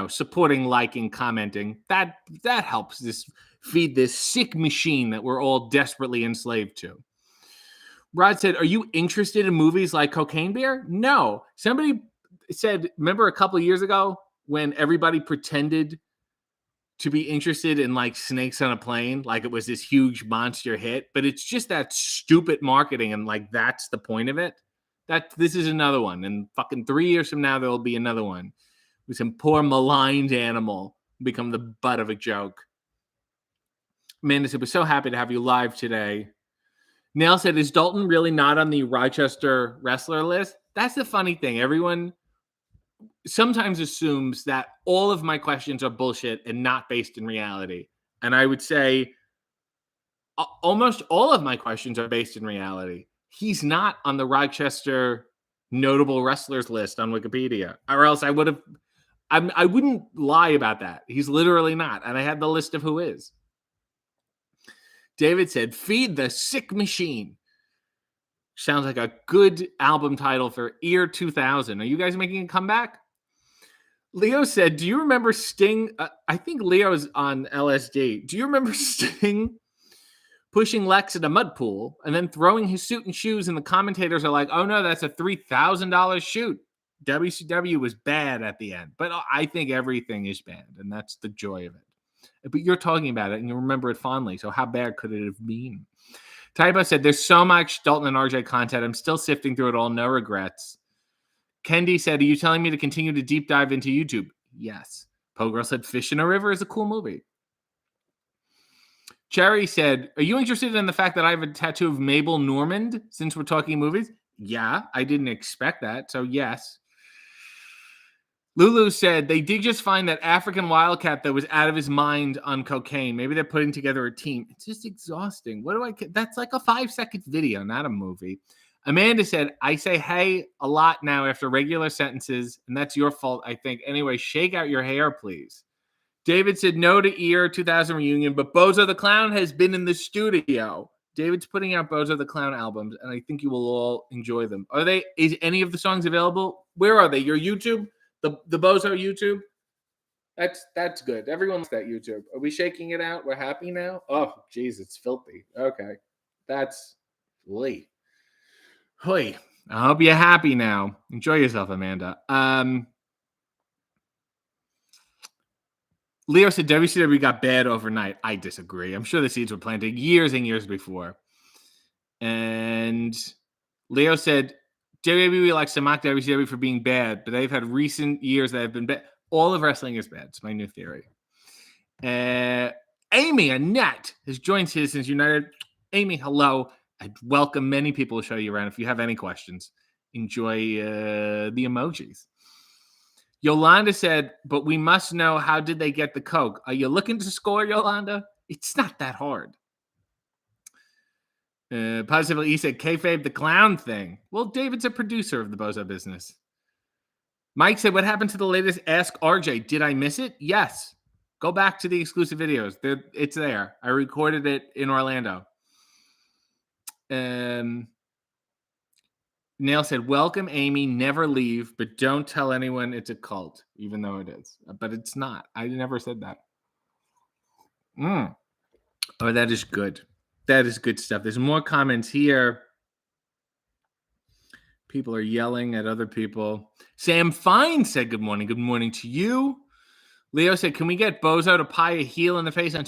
supporting, liking, commenting. That helps feed this sick machine that we're all desperately enslaved to. Rod said, are you interested in movies like Cocaine Bear? No. Somebody said, remember a couple of years ago when everybody pretended to be interested in like Snakes on a Plane, like it was this huge monster hit, but it's just that stupid marketing, and like that's the point of it. This is another one, and fucking 3 years from now there will be another one. With some poor maligned animal become the butt of a joke. Amanda said, we're so happy to have you live today. Nell said, is Dalton really not on the Rochester wrestler list? That's the funny thing. Everyone sometimes assumes that all of my questions are bullshit and not based in reality. And I would say almost all of my questions are based in reality. He's not on the Rochester notable wrestlers list on Wikipedia, or else I wouldn't lie about that. He's literally not. And I had the list of who is. David said, feed the sick machine. Sounds like a good album title for year 2000. Are you guys making a comeback? Leo said, do you remember Sting? I think Leo's on LSD. Do you remember Sting pushing Lex in a mud pool and then throwing his suit and shoes, and the commentators are like, oh no, that's a $3,000 shoot. WCW was bad at the end, but I think everything is bad, and that's the joy of it. But you're talking about it, and you remember it fondly, so how bad could it have been? Typo said, there's so much Dalton and RJ content. I'm still sifting through it all. No regrets. Kendi said, are you telling me to continue to deep dive into YouTube? Yes. Pogirl said, Fish in a River is a cool movie. Cherry said, are you interested in the fact that I have a tattoo of Mabel Normand since we're talking movies? Yeah, I didn't expect that, so yes. Lulu said, they did just find that African wildcat that was out of his mind on cocaine. Maybe they're putting together a team. It's just exhausting. That's like a 5-second video, not a movie. Amanda said, I say hey a lot now after regular sentences, and that's your fault, I think. Anyway, shake out your hair, please. David said no to Ear 2000 reunion, but Bozo the Clown has been in the studio. David's putting out Bozo the Clown albums, and I think you will all enjoy them. Is any of the songs available? Where are they? Your YouTube? The Bozo YouTube? That's good. Everyone likes that YouTube. Are we shaking it out? We're happy now? Oh, geez, it's filthy. Okay. That's late. Hoy. I hope you're happy now. Enjoy yourself, Amanda. Leo said WCW got bad overnight. I disagree. I'm sure the seeds were planted years and years before. And Leo said WWE likes to mock WCW for being bad, but they've had recent years that have been bad. All of wrestling is bad. It's my new theory. Amy Annette has joined Citizens United. Amy, hello. I'd welcome many people to show you around. If you have any questions, enjoy the emojis. Yolanda said, but we must know, how did they get the Coke? Are you looking to score, Yolanda? It's not that hard. Positively, he said, kayfabe the clown thing. Well, David's a producer of the Bozo business. Mike said, what happened to the latest Ask RJ? Did I miss it? Yes. Go back to the exclusive videos. It's there. I recorded it in Orlando. Nail said, welcome, Amy. Never leave, but don't tell anyone it's a cult, even though it is. But it's not. I never said that. Oh, that is good. That is good stuff. There's more comments here. People are yelling at other people. Sam Fine said, good morning. Good morning to you. Leo said, can we get Bozo to pie a heel in the face on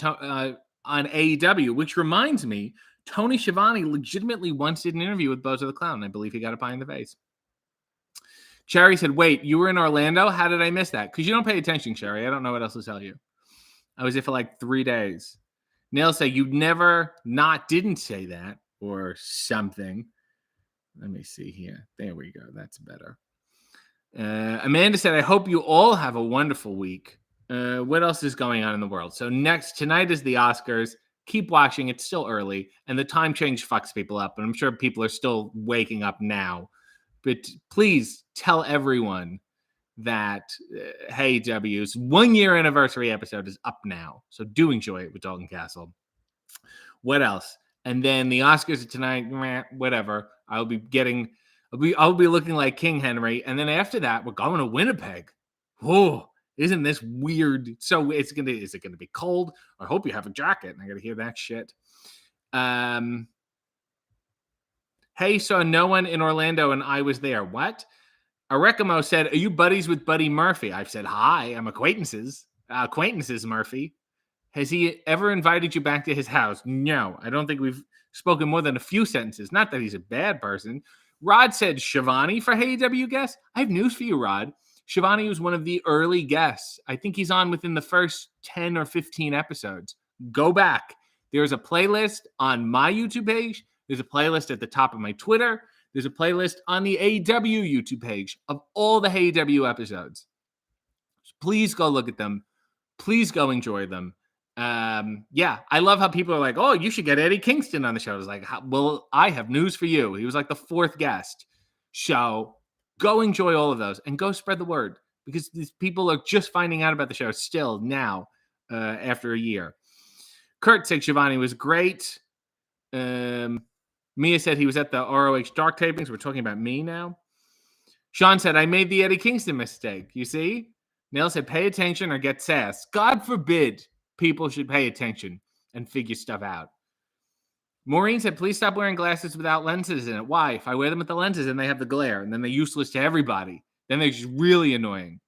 AEW? Which reminds me, Tony Schiavone legitimately once did an interview with Bozo the Clown. I believe he got a pie in the face. Cherry said, wait, you were in Orlando? How did I miss that? Because you don't pay attention, Cherry. I don't know what else to tell you. I was there for like 3 days. Nail said, you didn't say that or something. Let me see here. There we go. That's better. Amanda said, I hope you all have a wonderful week. What else is going on in the world? So tonight is the Oscars. Keep watching. It's still early. And the time change fucks people up. And I'm sure people are still waking up now. But please tell everyone that AEW's 1 year anniversary episode is up now. So do enjoy it with Dalton Castle. What else? And then the Oscars are tonight. Whatever. I'll be looking like King Henry. And then after that, we're going to Winnipeg. Oh, isn't this weird? So is it gonna be cold? I hope you have a jacket. And I gotta hear that shit. Hey, saw no one in Orlando and I was there. What? Arekamo said, are you buddies with Buddy Murphy? I've said, hi, I'm acquaintances. Murphy. Has he ever invited you back to his house? No, I don't think we've spoken more than a few sentences. Not that he's a bad person. Rod said, Shivani for AEW guest? I have news for you, Rod. Shivani was one of the early guests. I think he's on within the first 10 or 15 episodes. Go back. There's a playlist on my YouTube page. There's a playlist at the top of my Twitter. There's a playlist on the AEW YouTube page of all the AEW episodes. So please go look at them. Please go enjoy them. Yeah, I love how people are like, oh, you should get Eddie Kingston on the show. I was like, well, I have news for you. He was like the 4th guest. So go enjoy all of those and go spread the word, because these people are just finding out about the show still now after a year. Kurt said Shivani was great. Mia said he was at the ROH Dark tapings. We're talking about me now. Sean said, I made the Eddie Kingston mistake. You see? Nail said, pay attention or get sass. God forbid people should pay attention and figure stuff out. Maureen said, please stop wearing glasses without lenses in it. Why? If I wear them with the lenses, then they have the glare, and then they're useless to everybody. Then they're just really annoying.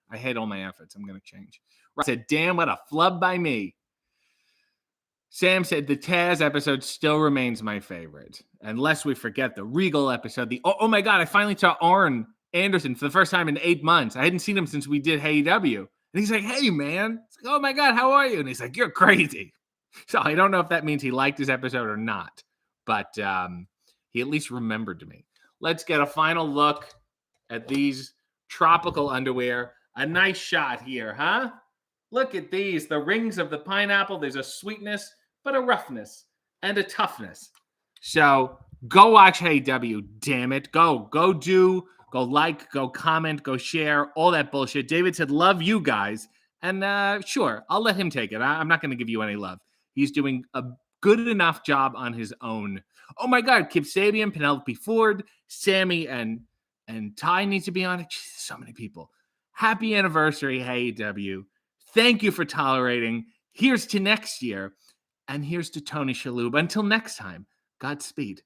I hate all my efforts. I'm going to change. I said, damn, what a flub by me. Sam said, the Taz episode still remains my favorite. Unless we forget the Regal episode. Oh my God, I finally saw Arn Anderson for the first time in 8 months. I hadn't seen him since we did AEW. And he's like, hey, man. It's like, oh my God, how are you? And he's like, you're crazy. So I don't know if that means he liked his episode or not. But he at least remembered me. Let's get a final look at these tropical underwear. A nice shot here, huh? Look at these. The rings of the pineapple. There's a sweetness, but a roughness and a toughness. So go watch AEW, damn it. Go like, go comment, go share, all that bullshit. David said, love you guys. And sure, I'll let him take it. I'm not going to give you any love. He's doing a good enough job on his own. Oh my God, Kip Sabian, Penelope Ford, Sammy, and Ty needs to be on it. Jeez, so many people. Happy anniversary, AEW. Thank you for tolerating. Here's to next year. And here's to Tony Shalhoub. Until next time, Godspeed.